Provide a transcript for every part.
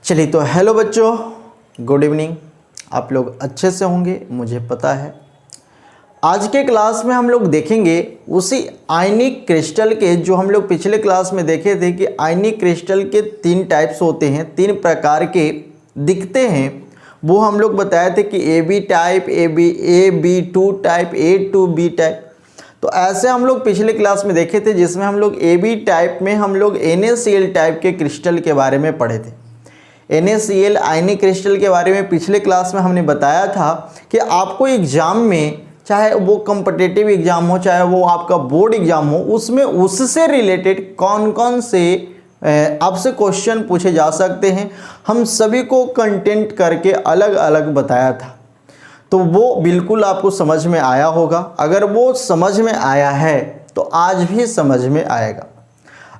चलिए तो हेलो बच्चों, गुड इवनिंग। आप लोग अच्छे से होंगे मुझे पता है। आज के क्लास में हम लोग देखेंगे उसी आयनिक क्रिस्टल के जो हम लोग पिछले क्लास में देखे थे कि आयनिक क्रिस्टल के 3 टाइप्स होते हैं, 3 प्रकार के दिखते हैं। वो हम लोग बताए थे कि AB type, AB2 type, A2B type. तो ऐसे हम लोग पिछले क्लास में देखे थे जिसमें हम लोग AB टाइप में हम लोग NaCl टाइप के क्रिस्टल के बारे में पढ़े थे। NaCl आयनिक क्रिस्टल के बारे में पिछले क्लास में हमने बताया था कि आपको एग्जाम में, चाहे वो कॉम्पिटिटिव एग्जाम हो चाहे वो आपका बोर्ड एग्जाम हो, उसमें उससे रिलेटेड कौन कौन से आपसे क्वेश्चन पूछे जा सकते हैं, हम सभी को कंटेंट करके अलग अलग बताया था। तो वो बिल्कुल आपको समझ में आया होगा। अगर वो समझ में आया है तो आज भी समझ में आएगा।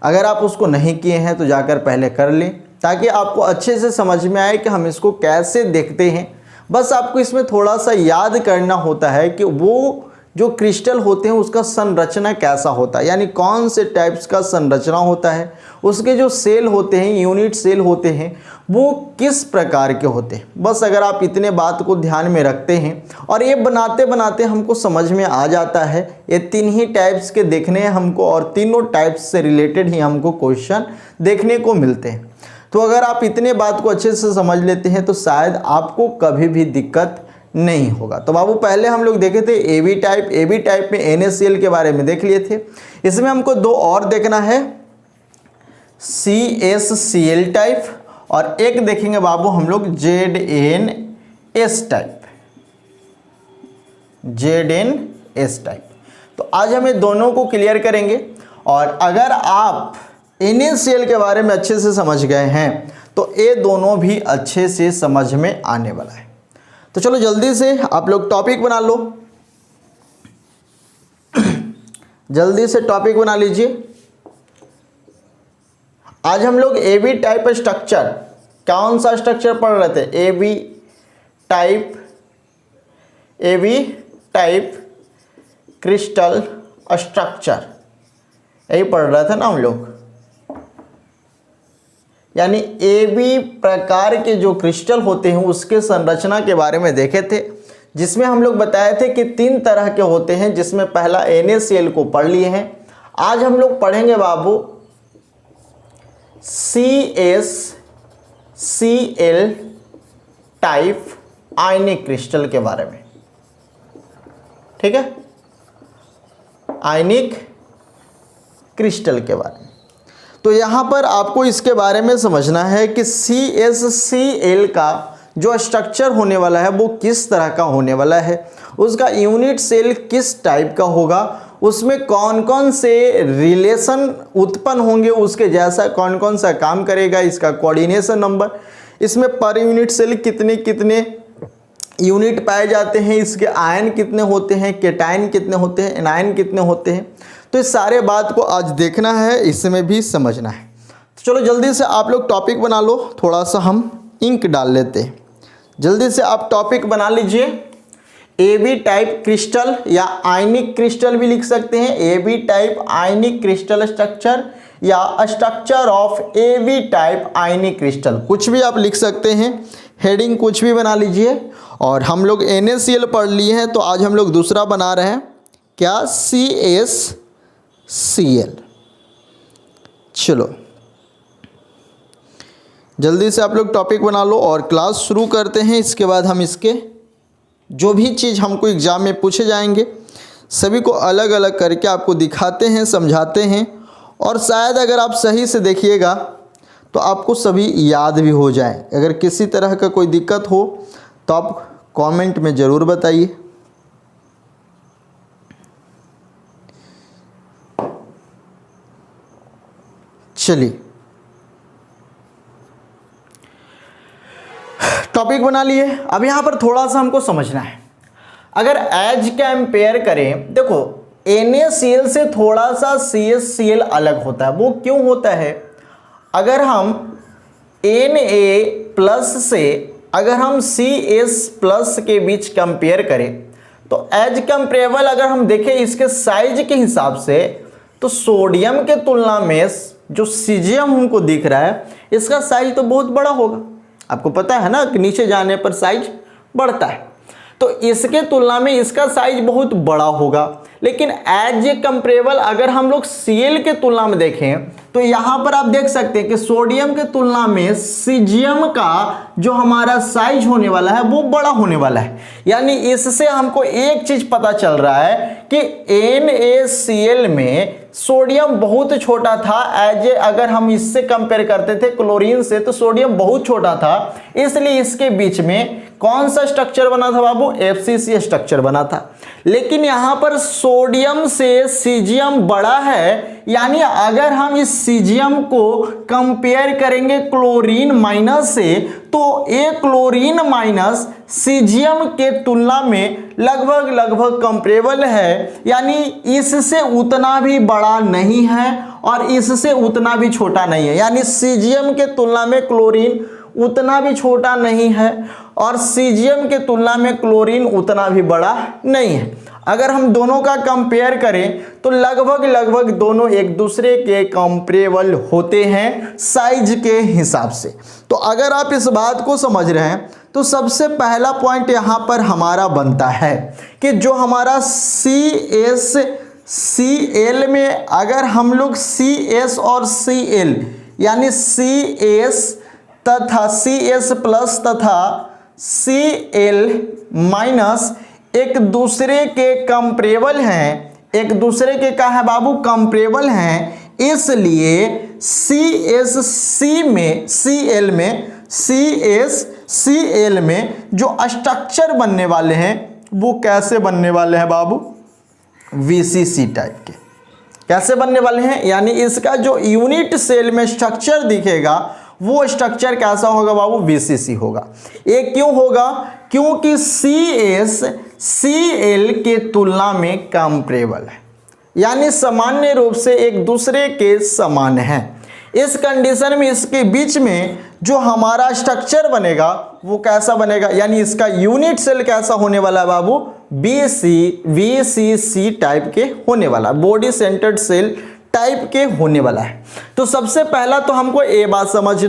अगर आप उसको नहीं किए हैं तो जाकर पहले कर लें ताकि आपको अच्छे से समझ में आए कि हम इसको कैसे देखते हैं। बस आपको इसमें थोड़ा सा याद करना होता है कि वो जो क्रिस्टल होते हैं उसका संरचना कैसा होता है, यानी कौन से टाइप्स का संरचना होता है, उसके जो सेल होते हैं, यूनिट सेल होते हैं, वो किस प्रकार के होते हैं। बस अगर आप इतने बात को ध्यान में रखते हैं और ये बनाते बनाते हमको समझ में आ जाता है। ये 3 ही टाइप्स के देखने हैं हमको और तीनों टाइप्स से रिलेटेड ही हमको क्वेश्चन देखने को मिलते हैं। तो अगर आप इतने बात को अच्छे से समझ लेते हैं तो शायद आपको कभी भी दिक्कत नहीं होगा। तो बाबू पहले हम लोग देखे थे AB टाइप में NaCl के बारे में देख लिए थे। इसमें हमको 2 और देखना है, CaCl टाइप और एक देखेंगे बाबू हम लोग ZnS टाइप। तो आज हम ये दोनों को क्लियर करेंगे और अगर आप NaCl के बारे में अच्छे से समझ गए हैं तो ये दोनों भी अच्छे से समझ में आने वाला है। तो चलो जल्दी से आप लोग टॉपिक बना लो, जल्दी से टॉपिक बना लीजिए। आज हम लोग AB टाइप स्ट्रक्चर, कौन सा स्ट्रक्चर पढ़ रहे थे? AB टाइप क्रिस्टल स्ट्रक्चर, यही पढ़ रहा था ना हम लोग। यानी AB प्रकार के जो क्रिस्टल होते हैं उसके संरचना के बारे में देखे थे, जिसमें हम लोग बताए थे कि 3 तरह के होते हैं, जिसमें पहला NaCl को पढ़ लिए हैं। आज हम लोग पढ़ेंगे बाबू CaCl टाइप आयनिक क्रिस्टल के बारे में। ठीक है, आयनिक क्रिस्टल के बारे में। तो यहाँ पर आपको इसके बारे में समझना है कि CaCl का जो स्ट्रक्चर होने वाला है वो किस तरह का होने वाला है, उसका यूनिट सेल किस टाइप का होगा, उसमें कौन कौन से रिलेशन उत्पन्न होंगे, उसके जैसा कौन कौन सा काम करेगा, इसका कोऑर्डिनेशन नंबर, इसमें पर यूनिट सेल कितने कितने यूनिट पाए जाते हैं, इसके आयन कितने होते हैं, केटायन कितने होते हैं, एनायन कितने होते हैं। तो इस सारे बात को आज देखना है, इसमें भी समझना है। तो चलो जल्दी से आप लोग टॉपिक बना लो, थोड़ा सा हम इंक डाल लेते हैं। जल्दी से आप टॉपिक बना लीजिए। AB टाइप क्रिस्टल या आयनिक क्रिस्टल भी लिख सकते हैं, AB टाइप आयनिक क्रिस्टल स्ट्रक्चर या structure of AB type ionic crystal, कुछ भी आप लिख सकते हैं। हेडिंग कुछ भी बना लीजिए। और हम लोग NaCl पढ़ लिए हैं तो आज हम लोग दूसरा बना रहे हैं, क्या? CaCl। चलो जल्दी से आप लोग टॉपिक बना लो और क्लास शुरू करते हैं। इसके बाद हम इसके जो भी चीज़ हमको एग्ज़ाम में पूछे जाएंगे सभी को अलग अलग करके आपको दिखाते हैं, समझाते हैं और शायद अगर आप सही से देखिएगा तो आपको सभी याद भी हो जाए। अगर किसी तरह का कोई दिक्कत हो तो आप कमेंट में ज़रूर बताइए। चलिए टॉपिक बना लिए। अब यहाँ पर थोड़ा सा हमको समझना है। अगर एज कंपेयर करें, देखो NaCl से थोड़ा सा CaCl अलग होता है। वो क्यों होता है? अगर हम Na+ से अगर हम Cs+ के बीच कंपेयर करें तो एज कंपेरेबल अगर हम देखें इसके साइज के हिसाब से तो सोडियम के तुलना में जो सीजियम हमको दिख रहा है इसका साइज तो बहुत बड़ा होगा, आपको पता है ना कि नीचे जाने पर साइज बढ़ता है, तो इसके तुलना में इसका साइज बहुत बड़ा होगा। लेकिन एज ए कंपेरेबल अगर हम लोग Cl के तुलना में देखें तो यहाँ पर आप देख सकते हैं कि सोडियम के तुलना में सीजियम का जो हमारा साइज होने वाला है वो बड़ा होने वाला है। यानी इससे हमको एक चीज पता चल रहा है कि NaCl में सोडियम बहुत छोटा था। एज ए अगर हम इससे कंपेयर करते थे क्लोरीन से तो सोडियम बहुत छोटा था, इसलिए इसके बीच में कौन सा स्ट्रक्चर बना था बाबू? FCC स्ट्रक्चर बना था। लेकिन यहाँ पर सोडियम से सीजियम बड़ा है, यानी अगर हम इस सीजियम को कंपेयर करेंगे क्लोरीन माइनस से तो ये क्लोरीन माइनस सीजियम के तुलना में लगभग कंपेरेबल है। यानी इससे उतना भी बड़ा नहीं है और इससे उतना भी छोटा नहीं है। यानी सीजियम के तुलना में क्लोरीन उतना भी छोटा नहीं है और सीजियम के तुलना में क्लोरीन उतना भी बड़ा नहीं है। अगर हम दोनों का कंपेयर करें तो लगभग दोनों एक दूसरे के कंपेरेबल होते हैं साइज के हिसाब से। तो अगर आप इस बात को समझ रहे हैं तो सबसे पहला पॉइंट यहाँ पर हमारा बनता है कि जो हमारा CaCl में अगर हम लोग CS और Cl यानी CS तथा CS प्लस तथा Cl माइनस एक दूसरे के कंपेरेबल हैं, एक दूसरे के क्या है बाबू? कंपेरेबल हैं। इसलिए CaCl में जो स्ट्रक्चर बनने वाले हैं वो कैसे बनने वाले हैं बाबू? VCC टाइप के। कैसे बनने वाले हैं? यानी इसका जो यूनिट सेल में स्ट्रक्चर दिखेगा वो स्ट्रक्चर कैसा होगा बाबू? VCC होगा। ये क्यों होगा? क्योंकि CaCl के तुलना में कंपेरेबल है, यानी सामान्य रूप से एक दूसरे के समान है। इस कंडीशन में इसके बीच में जो हमारा स्ट्रक्चर बनेगा वो कैसा बनेगा? यानी इसका यूनिट सेल कैसा होने वाला है बाबू? VCC टाइप के होने वाला, बॉडी सेंटर्ड सेल टाइप के होने वाला है। तो सबसे पहला तो हमको ये बात समझ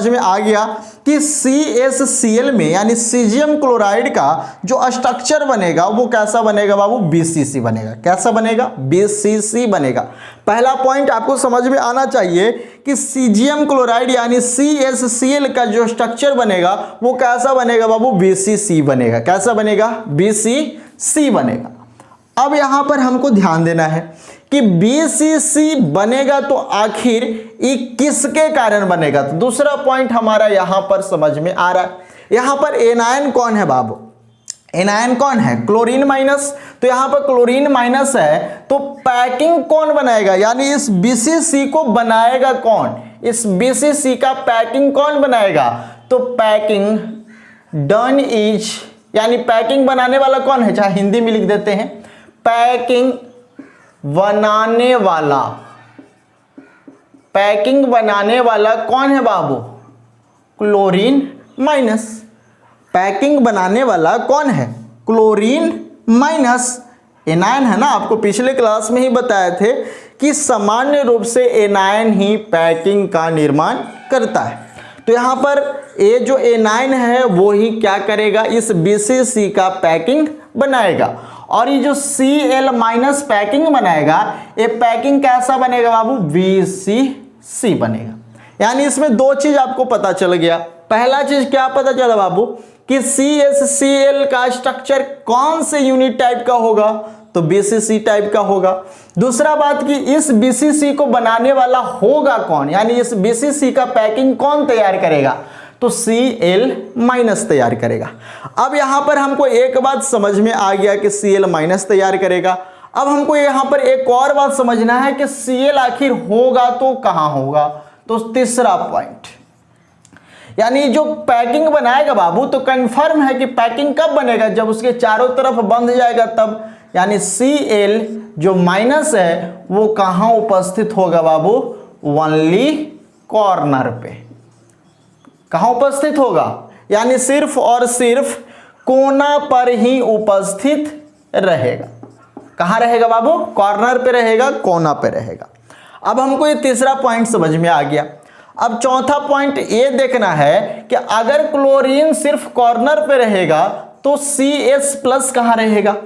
में आ गया कि CaCl में यानी सीजियम क्लोराइड का जो स्ट्रक्चर बनेगा वो कैसा बनेगा बाबू? BCC बनेगा। कैसा बनेगा? BCC बनेगा। पहला पॉइंट आपको समझ में आना चाहिए कि सीजियम क्लोराइड यानी CaCl का जो स्ट्रक्चर बनेगा वो कैसा बनेगा बाबू? BCC बनेगा। कैसा बनेगा? BCC बनेगा। अब यहां पर हमको ध्यान देना है कि BCC बनेगा तो आखिर ये किसके कारण बनेगा? तो दूसरा पॉइंट हमारा यहां पर समझ में आ रहा है। यहां पर एनायन कौन है बाबू? एनायन कौन है? Chlorine minus. तो यहां पर क्लोरीन माइनस है तो पैकिंग कौन बनाएगा? यानी इस BCC को बनाएगा कौन? इस BCC का पैकिंग कौन बनाएगा? तो पैकिंग डन इज, यानी पैकिंग बनाने वाला कौन है? चाहे हिंदी में लिख देते हैं, पैकिंग बनाने वाला। पैकिंग बनाने वाला कौन है बाबू? Chlorine minus. पैकिंग बनाने वाला कौन है? Chlorine minus. एनायन है ना, आपको पिछले क्लास में ही बताए थे कि सामान्य रूप से एनायन ही पैकिंग का निर्माण करता है। तो यहाँ पर ये जो एनायन है वो ही क्या करेगा? इस BCC का पैकिंग बनाएगा। और ये जो Cl माइनस पैकिंग बनाएगा, ये पैकिंग कैसा बनेगा बाबू? VCC बनेगा। यानी इसमें दो चीज आपको पता चल गया। पहला चीज क्या पता चला बाबू? कि CaCl का स्ट्रक्चर कौन से यूनिट टाइप का होगा? तो BCC टाइप का होगा। दूसरा बात कि इस BCC को बनाने वाला होगा कौन? यानी इस BCC का पैकिंग कौन तैयार करेगा? तो Cl माइनस तैयार करेगा। अब यहां पर हमको एक बात समझ में आ गया कि Cl माइनस तैयार करेगा। अब हमको यहां पर एक और बात समझना है कि Cl आखिर होगा तो कहां होगा? तो तीसरा पॉइंट, यानी जो पैकिंग बनाएगा बाबू तो कंफर्म है कि पैकिंग कब बनेगा? जब उसके चारों तरफ बंध जाएगा तब। यानी Cl जो माइनस है वो कहां उपस्थित होगा बाबू? ओनली कॉर्नर पे। कहां उपस्थित होगा? यानी सिर्फ और सिर्फ कोना पर ही उपस्थित रहेगा। कहां रहेगा बाबू? कॉर्नर पे रहेगा, कोना पे रहेगा। अब हमको ये तीसरा पॉइंट समझ में आ गया। अब चौथा पॉइंट ये देखना है कि अगर क्लोरीन सिर्फ कॉर्नर पे रहेगा तो CS प्लस कहाँ रहेगा,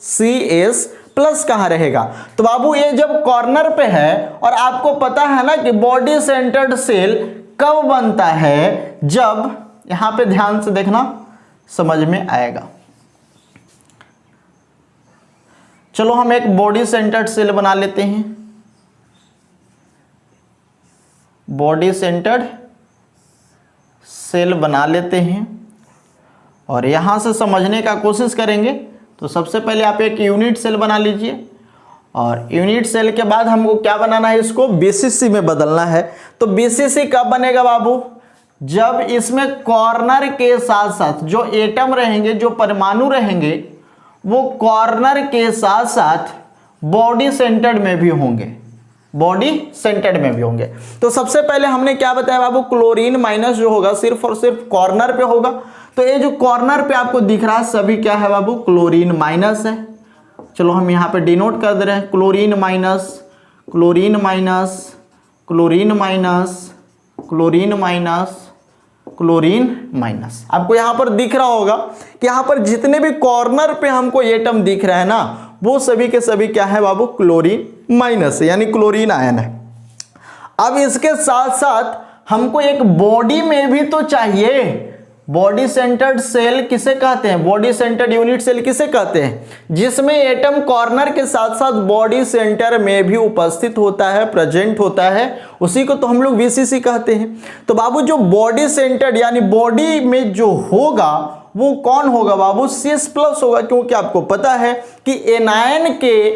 CS प्लस कहाँ रहेगा। तो बाबू ये जब कॉर्नर पे है और आपको पता है ना कि बॉडी सेंटर्ड सेल कब बनता है, जब, यहां पे ध्यान से देखना समझ में आएगा। चलो हम एक बॉडी सेंटर्ड सेल बना लेते हैं, बॉडी सेंटर्ड सेल बना लेते हैं और यहां से समझने का कोशिश करेंगे। तो सबसे पहले आप एक यूनिट सेल बना लीजिए और यूनिट सेल के बाद हमको क्या बनाना है, इसको BCC में बदलना है। तो BCC कब बनेगा बाबू, जब इसमें कॉर्नर के साथ साथ जो एटम रहेंगे, जो परमाणु रहेंगे, वो कॉर्नर के साथ साथ बॉडी सेंटर्ड में भी होंगे, बॉडी सेंटर्ड में भी होंगे। तो सबसे पहले हमने क्या बताया बाबू, क्लोरीन माइनस जो होगा सिर्फ और सिर्फ कॉर्नर पे होगा। तो ये जो कॉर्नर पे आपको दिख रहा है सभी क्या है बाबू, क्लोरीन माइनस है। चलो हम यहाँ पे डिनोट कर दे रहे हैं, chlorine minus, chlorine minus, chlorine minus, chlorine minus, chlorine minus. आपको यहाँ पर दिख रहा होगा कि यहाँ पर जितने भी कॉर्नर पे हमको एटम दिख रहा है ना, वो सभी के सभी क्या है बाबू, क्लोरीन माइनस है, यानी क्लोरीन आयन है। अब इसके साथ साथ हमको एक बॉडी में भी तो चाहिए। बॉडी सेंटर्ड सेल किसे कहते हैं, बॉडी सेंटर्ड यूनिट सेल किसे कहते हैं, जिसमें एटम कॉर्नर के साथ साथ बॉडी सेंटर में भी उपस्थित होता है, प्रेजेंट होता है, उसी को तो हम लोग BCC कहते हैं। तो बाबू जो बॉडी सेंटर्ड यानी बॉडी में जो होगा वो कौन होगा बाबू, CS प्लस होगा, क्योंकि आपको पता है कि एनायन के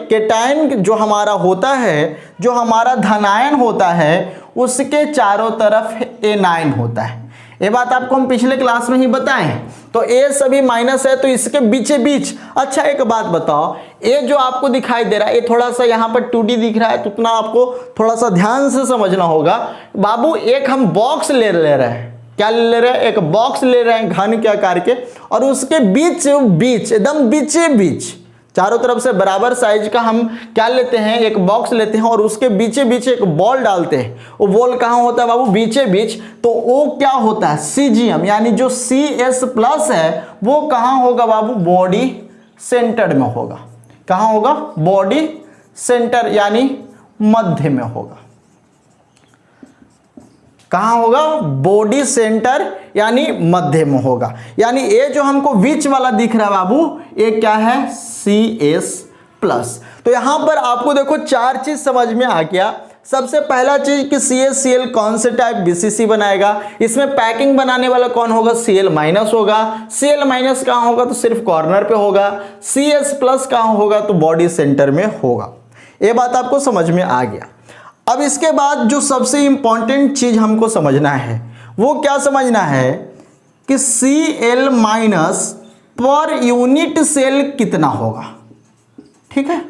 केटायन जो हमारा होता है, जो हमारा धनायन होता है, उसके चारों तरफ एनायन होता है। ये बात आपको हम पिछले क्लास में ही बताए हैं। तो ए सभी माइनस है, तो इसके बीचे बीच। अच्छा एक बात बताओ, ये जो आपको दिखाई दे रहा है, ये थोड़ा सा यहाँ पर 2D दिख रहा है, तो उतना आपको थोड़ा सा ध्यान से समझना होगा। बाबू एक हम बॉक्स ले रहे हैं, क्या ले रहे हैं, एक बॉक्स ले रहे हैं घन के आकार के, और उसके बीच बीच एकदम बीचे बीच चारों तरफ से बराबर साइज का हम क्या लेते हैं, एक बॉक्स लेते हैं और उसके बीचे बीच एक बॉल डालते हैं। वो बॉल कहाँ होता है बाबू, बीचे बीच। तो वो क्या होता है, CGM, यानी जो CS प्लस है वो कहाँ होगा बाबू, बॉडी सेंटर में होगा। कहाँ होगा, बॉडी सेंटर यानी मध्य में होगा। कहाँ होगा, बॉडी सेंटर यानी मध्य में होगा। यानी ये जो हमको बीच वाला दिख रहा है बाबू, ये क्या है, CS प्लस। तो यहां पर आपको देखो चार चीज समझ में आ गया। सबसे पहला चीज कि CaCl कौन से टाइप BCC बनाएगा, इसमें पैकिंग बनाने वाला कौन होगा, Cl माइनस होगा। Cl माइनस कहाँ होगा, तो सिर्फ कॉर्नर पे होगा। CS प्लस कहाँ होगा, तो बॉडी सेंटर में होगा। ये बात आपको समझ में आ गया। अब इसके बाद जो सबसे इंपॉर्टेंट चीज हमको समझना है, वो क्या समझना है कि Cl minus per unit cell कितना होगा। ठीक है,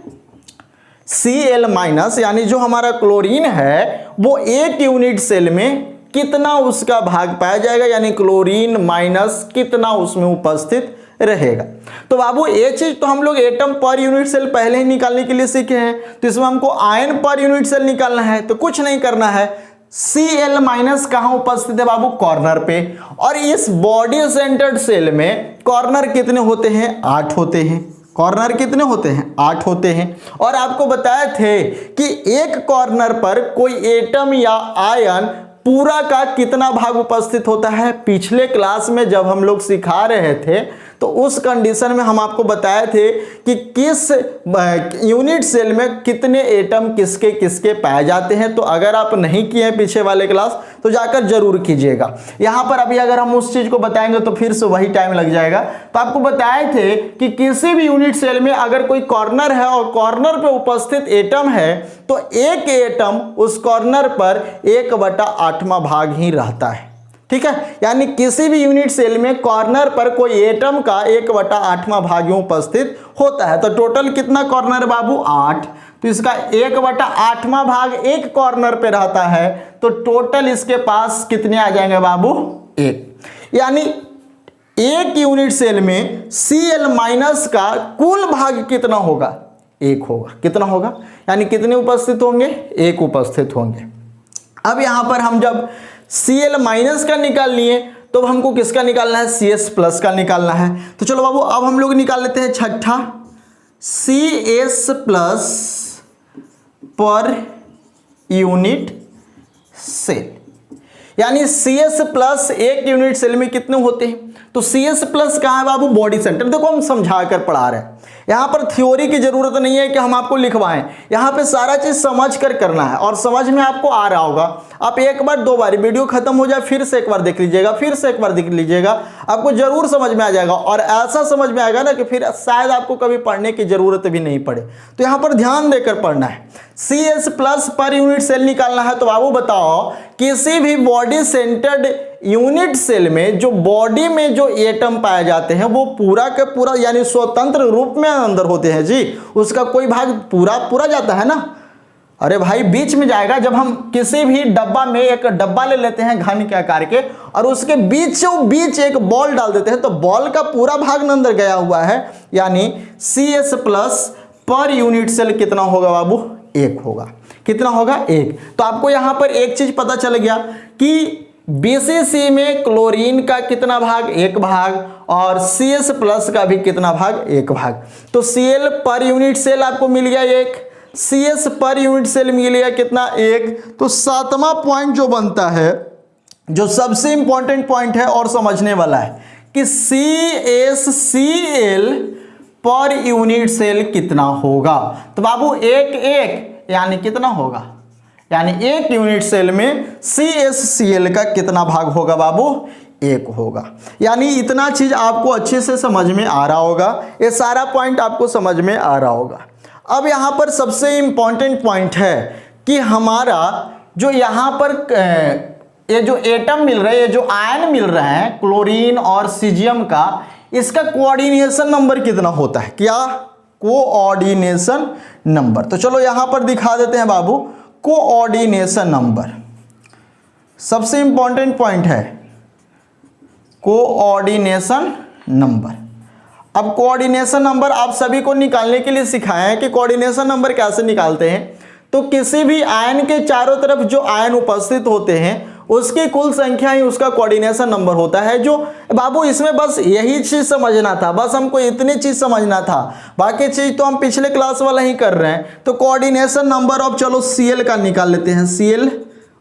Cl माइनस यानी जो हमारा क्लोरीन है वो एक यूनिट सेल में कितना उसका भाग पाया जाएगा, यानी क्लोरीन माइनस कितना उसमें उपस्थित रहेगा। तो बाबू ये चीज तो हम लोग एटम पर यूनिट सेल पहले ही निकालने के लिए सीखे हैं, तो इसमें हमको आयन पर यूनिट सेल निकालना है। तो कुछ नहीं करना है, Cl माइनस कहां उपस्थित है बाबू, कॉर्नर पे। और इस बॉडी सेंटर्ड सेल में कॉर्नर कितने होते हैं, 8 होते हैं। कॉर्नर कितने होते हैं, 8 होते हैं। और आपको बताए थे कि एक कॉर्नर पर कोई एटम या आयन पूरा का कितना भाग उपस्थित होता है। पिछले क्लास में जब हम लोग सिखा रहे थे तो उस कंडीशन में हम आपको बताए थे कि किस यूनिट सेल में कितने एटम किसके किसके पाए जाते हैं। तो अगर आप नहीं किए हैं पीछे वाले क्लास तो जाकर जरूर कीजिएगा। यहाँ पर अभी अगर हम उस चीज को बताएंगे तो फिर से वही टाइम लग जाएगा। तो आपको बताए थे कि किसी भी यूनिट सेल में अगर कोई कॉर्नर है और कॉर्नर पे उपस्थित एटम है तो एक एटम उस कॉर्नर पर 1/8वां भाग ही रहता है। ठीक है, यानी किसी भी यूनिट सेल में कॉर्नर पर कोई एटम का 1/8वां भाग उपस्थित होता है। तो टोटल कितना कॉर्नर बाबू, 8। तो इसका 1/8वां भाग एक कॉर्नर पे रहता है, तो टोटल इसके पास कितने आ जाएंगे बाबू, 1। यानी एक यूनिट सेल में Cl माइनस का कुल भाग कितना होगा, 1 होगा। कितना होगा, यानी कितने उपस्थित होंगे, 1 उपस्थित होंगे। अब यहाँ पर हम जब Cl माइनस का निकाल लिए तो अब हमको किसका निकालना है, CS प्लस का निकालना है। तो चलो बाबू अब हम लोग निकाल लेते हैं छठा, CS plus per unit cell, यानी CS प्लस एक यूनिट सेल में कितने होते हैं। तो CS प्लस कहाँ है बाबू, बॉडी सेंटर। देखो हम समझा कर पढ़ा रहे हैं, यहाँ पर थ्योरी की जरूरत नहीं है कि हम आपको लिखवाएं, यहाँ पे सारा चीज समझ कर करना है और समझ में आपको आ रहा होगा। आप एक बार दो बार वीडियो खत्म हो जाए फिर से एक बार देख लीजिएगा, फिर से एक बार देख लीजिएगा, आपको जरूर समझ में आ जाएगा और ऐसा समझ में आएगा ना कि फिर शायद आपको कभी पढ़ने की जरूरत भी नहीं पड़े। तो यहाँ पर ध्यान देकर पढ़ना है। CS plus per unit cell निकालना है। तो बाबू बताओ किसी भी बॉडी सेंटर्ड यूनिट सेल में जो बॉडी में जो एटम पाए जाते हैं वो पूरा का पूरा यानी स्वतंत्र रूप में अंदर होते हैं जी, उसका कोई भाग पूरा जाता है ना। अरे भाई बीच में जाएगा। जब हम किसी भी डब्बा में एक डब्बा ले लेते हैं घन के आकार के और उसके बीच एक बॉल डाल देते हैं तो बॉल का पूरा भाग अंदर गया हुआ है, यानी CS plus per unit cell कितना होगा बाबू, 1 होगा। कितना होगा, 1। तो आपको यहां पर एक चीज पता चल गया कि BCC में क्लोरीन का कितना भाग, 1 भाग, और CS प्लस का भी कितना भाग, 1 भाग। तो Cl पर यूनिट सेल आपको मिल गया 1, CS पर यूनिट सेल मिल गया कितना, 1। तो 7वां पॉइंट जो बनता है, जो सबसे इंपॉर्टेंट पॉइंट है और समझने वाला है कि CaCl पर यूनिट सेल कितना होगा। तो बाबू 1 यानी कितना होगा, यानी 1 यूनिट सेल में CaCl का कितना भाग होगा बाबू, 1 होगा। यानी इतना चीज आपको अच्छे से समझ में आ रहा होगा, ये सारा पॉइंट आपको समझ में आ रहा होगा। अब यहाँ पर सबसे इंपॉर्टेंट पॉइंट है कि हमारा जो यहाँ पर ये जो एटम मिल रहा है, ये जो आयन मिल रहा है क्लोरीन और सीजियम का, इसका कोऑर्डिनेशन नंबर कितना होता है, क्या, कोऑर्डिनेशन नंबर। तो चलो यहाँ पर दिखा देते हैं बाबू, कोऑर्डिनेशन नंबर सबसे इंपॉर्टेंट पॉइंट है, कोऑर्डिनेशन नंबर। अब कोऑर्डिनेशन नंबर आप सभी को निकालने के लिए सिखाया है कि कोऑर्डिनेशन नंबर कैसे निकालते हैं। तो किसी भी आयन के चारों तरफ जो आयन उपस्थित होते हैं उसकी कुल संख्या ही उसका कोऑर्डिनेशन नंबर होता है। जो बाबू इसमें बस यही चीज समझना था, बस हमको इतनी चीज समझना था, बाकी चीज तो हम पिछले क्लास वाला ही कर रहे हैं। तो कोऑर्डिनेशन नंबर अब चलो Cl का निकाल लेते हैं। Cl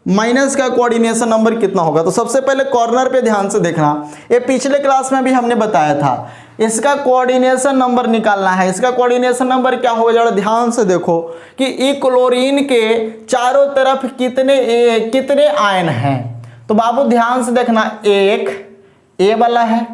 माइनस का कोऑर्डिनेशन नंबर कितना होगा। तो सबसे पहले कॉर्नर पे ध्यान से देखना, ये पिछले क्लास में भी हमने बताया था, इसका कोऑर्डिनेशन नंबर निकालना है। इसका कोऑर्डिनेशन नंबर क्या होगा, जरा ध्यान से देखो कि ई क्लोरीन के चारों तरफ कितने आयन हैं। तो बाबू ध्यान से देखना, 1 A वाला है,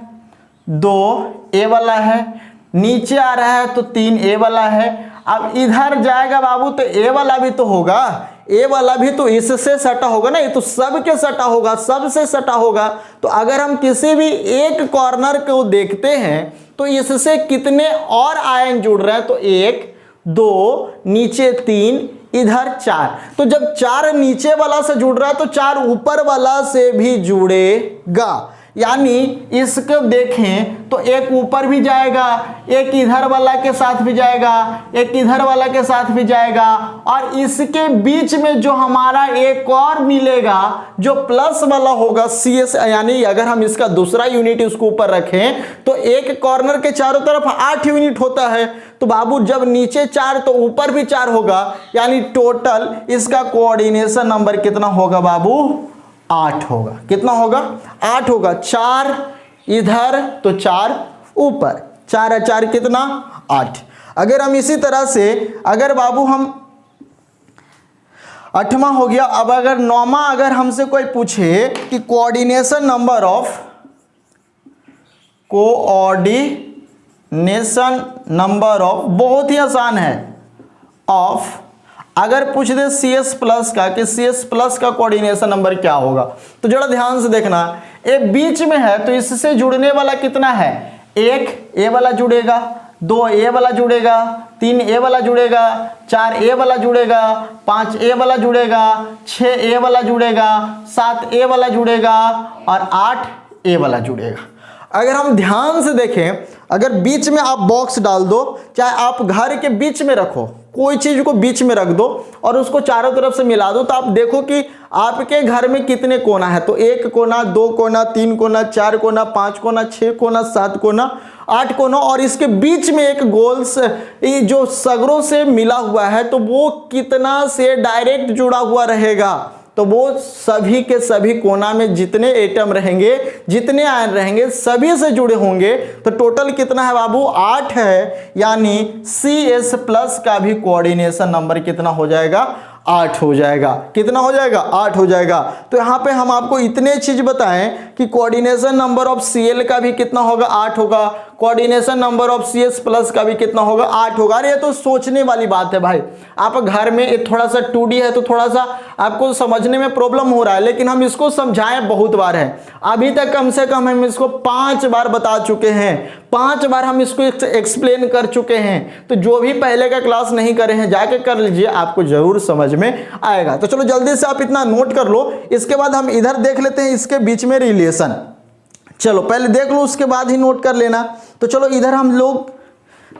2 A वाला है, नीचे आ रहा है तो 3 A वाला है। अब इधर जाएगा बाबू तो A वाला भी तो होगा, ए वाला भी तो इससे सटा होगा ना, ये तो सबके सटा होगा, सबसे सटा होगा। तो अगर हम किसी भी एक कॉर्नर को देखते हैं तो इससे कितने और आयन जुड़ रहे हैं, तो 1 2 नीचे 3 इधर 4। तो जब 4 नीचे वाला से जुड़ रहा है तो 4 ऊपर वाला से भी जुड़ेगा। यानी इसको देखें तो एक ऊपर भी जाएगा, एक इधर वाला के साथ भी जाएगा, एक इधर वाला के साथ भी जाएगा, और इसके बीच में जो हमारा एक और मिलेगा जो प्लस वाला होगा CS, यानी अगर हम इसका दूसरा यूनिट उसको ऊपर रखें तो एक कॉर्नर के चारों तरफ 8 यूनिट होता है। तो बाबू जब नीचे 4 तो ऊपर भी 4 होगा, यानी टोटल इसका कोऑर्डिनेशन नंबर कितना होगा बाबू, 8 होगा। कितना होगा, 8 होगा। 4 इधर तो 4 ऊपर, 4 और 4 कितना, 8। अगर हम इसी तरह से अगर बाबू हम 8वां हो गया। अब अगर 9वां अगर हमसे कोई पूछे कि कोऑर्डिनेशन नंबर ऑफ, बहुत ही आसान है, ऑफ अगर पूछ दे CS प्लस का कि CS प्लस का कोऑर्डिनेशन नंबर क्या होगा, तो जरा ध्यान से देखना, ये बीच में है तो इससे जुड़ने वाला कितना है, 1 A वाला जुड़ेगा, 2 A वाला जुड़ेगा, 3 A वाला जुड़ेगा, 4 A वाला जुड़ेगा, 5 A वाला जुड़ेगा, 6 A वाला जुड़ेगा, 7 A वाला जुड़ेगा और 8 A वाला जुड़ेगा। अगर हम ध्यान से देखें, अगर बीच में आप बॉक्स डाल दो, चाहे आप घर के बीच में रखो, कोई चीज को बीच में रख दो और उसको चारों तरफ से मिला दो, तो आप देखो कि आपके घर में कितने कोना है। तो 1 कोना, 2 कोना, 3 कोना, 4 कोना, 5 कोना, 6 कोना, 7 कोना, 8 कोना, और इसके बीच में एक गोल से जो सगरों से मिला हुआ है, तो वो कितना से डायरेक्ट जुड़ा हुआ रहेगा। तो वो सभी के सभी कोना में जितने एटम रहेंगे, जितने आयन रहेंगे, सभी से जुड़े होंगे। तो टोटल कितना है बाबू? 8 है, यानी CS प्लस का भी कोऑर्डिनेशन नंबर कितना हो जाएगा? 8 हो जाएगा। कितना हो जाएगा? 8 हो जाएगा। तो यहाँ पे हम आपको इतने चीज बताएं कि कोऑर्डिनेशन नंबर ऑफ Cl का भी कितना होगा? 8 होगा। Coordination number of CS plus का भी कितना होगा? 8 होगा। अरे ये तो सोचने वाली बात है भाई। आप घर में थोड़ा सा 2D है तो थोड़ा सा आपको समझने में प्रॉब्लम हो रहा है, लेकिन हम इसको समझाएं बहुत बार है। अभी तक कम से कम हम इसको 5 बार बता चुके हैं, 5 बार हम इसको एक्सप्लेन कर चुके हैं। तो जो भी पहले का क्लास नहीं करे हैं जाके कर लीजिए, आपको जरूर समझ में आएगा। तो चलो जल्दी से आप इतना नोट कर लो। इसके बाद हम इधर देख लेते हैं इसके बीच में रिलेशन। चलो पहले देख लो, उसके बाद ही नोट कर लेना। तो चलो इधर हम लोग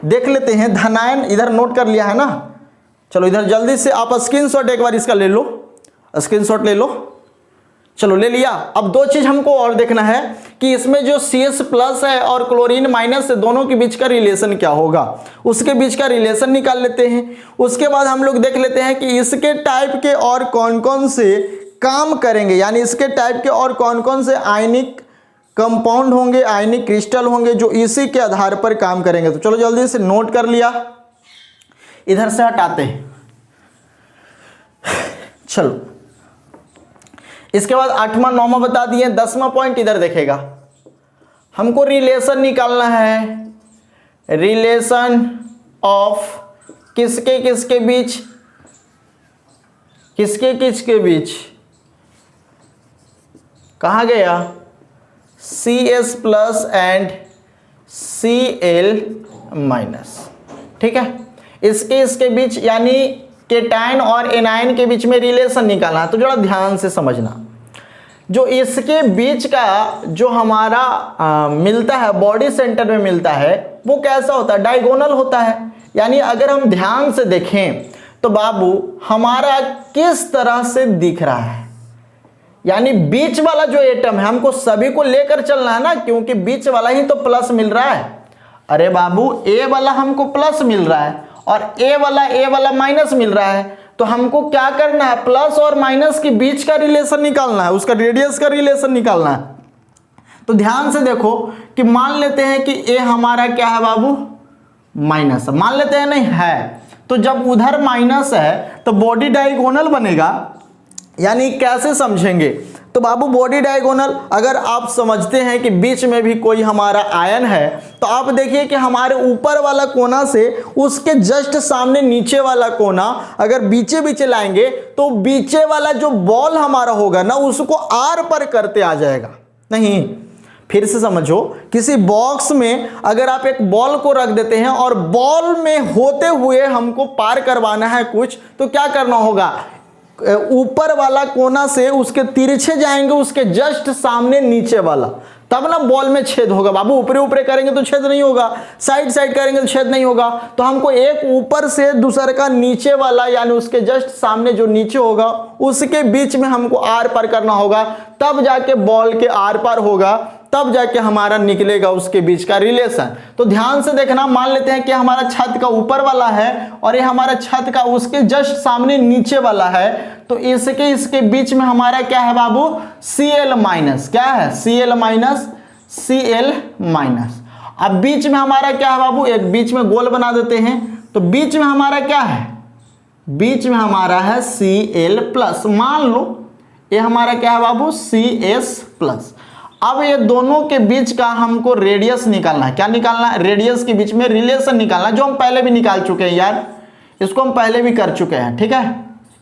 देख लेते हैं धनायन। इधर नोट कर लिया है ना? चलो इधर जल्दी से आप स्क्रीनशॉट एक बार इसका ले लो, स्क्रीनशॉट ले लो। चलो ले लिया। अब 2 चीज हमको और देखना है कि इसमें जो CS प्लस है और क्लोरीन माइनस है, दोनों के बीच का रिलेशन क्या होगा, उसके बीच का रिलेशन निकाल लेते हैं। उसके बाद हम लोग देख लेते हैं कि इसके टाइप के और कौन कौन से काम करेंगे, यानी इसके टाइप के और कौन कौन से आयनिक कंपाउंड होंगे, आयनिक क्रिस्टल होंगे जो इसी के आधार पर काम करेंगे। तो चलो जल्दी से नोट कर लिया, इधर से हटाते हैं। चलो इसके बाद 8वां 9वां बता दिए। 10वां पॉइंट इधर देखेगा, हमको रिलेशन निकालना है। रिलेशन ऑफ किसके किसके बीच, किसके किसके बीच, कहाँ गया? CS plus and Cl minus. ठीक है, इसके बीच यानी केटायन और एनायन के बीच में रिलेशन निकालना। तो जरा ध्यान से समझना, जो इसके बीच का जो हमारा मिलता है, बॉडी सेंटर में मिलता है, वो कैसा होता है? डायगोनल होता है। यानी अगर हम ध्यान से देखें तो बाबू हमारा किस तरह से दिख रहा है, यानी बीच वाला जो एटम है, हमको सभी को लेकर चलना है ना, क्योंकि बीच वाला ही तो प्लस मिल रहा है। अरे बाबू A वाला हमको प्लस मिल रहा है और A वाला माइनस मिल रहा है। तो हमको क्या करना है? प्लस और माइनस के बीच का रिलेशन निकालना है, उसका रेडियस का रिलेशन निकालना है। तो ध्यान से देखो कि मान लेते हैं कि A हमारा क्या है बाबू? माइनस। मान लेते हैं नहीं है, तो जब उधर माइनस है तो बॉडी डायगोनल बनेगा। यानी कैसे समझेंगे? तो बाबू बॉडी डायगोनल अगर आप समझते हैं कि बीच में भी कोई हमारा आयन है, तो आप देखिए कि हमारे ऊपर वाला कोना से उसके जस्ट सामने नीचे वाला कोना अगर बीचे बीचे लाएंगे तो बीचे वाला जो बॉल हमारा होगा ना, उसको आर पर करते आ जाएगा। नहीं, फिर से समझो, किसी बॉक्स में अगर आप एक बॉल को रख देते हैं और बॉल में होते हुए हमको पार करवाना है कुछ, तो क्या करना होगा? ऊपर वाला कोना से उसके तिरछे जाएंगे, उसके जस्ट सामने नीचे वाला, तब ना बॉल में छेद होगा। बाबू ऊपरे ऊपरे करेंगे तो छेद नहीं होगा, साइड साइड करेंगे तो छेद नहीं होगा। तो हमको एक ऊपर से दूसरे का नीचे वाला, यानी उसके जस्ट सामने जो नीचे होगा उसके बीच में हमको आर पार करना होगा, तब जाके बॉल के आर पार होगा, तब जाके हमारा निकलेगा उसके बीच का रिलेशन। तो ध्यान से देखना, मान लेते हैं कि हमारा छत का ऊपर वाला है और ये हमारा छत का उसके जस्ट सामने नीचे वाला है। तो इसके बीच में हमारा क्या है बाबू? Cl minus. क्या है? Cl minus, Cl minus. अब बीच में हमारा क्या है बाबू? एक बीच में गोल बना देते हैं। तो बीच में हमारा क्या है? बीच में हमारा है Cl प्लस। मान लो ये हमारा क्या है बाबू? CS plus. अब ये दोनों के बीच का हमको रेडियस निकालना है। क्या निकालना है? रेडियस के बीच में रिलेशन निकालना है, जो हम पहले भी निकाल चुके हैं यार, इसको हम पहले भी कर चुके हैं। ठीक है,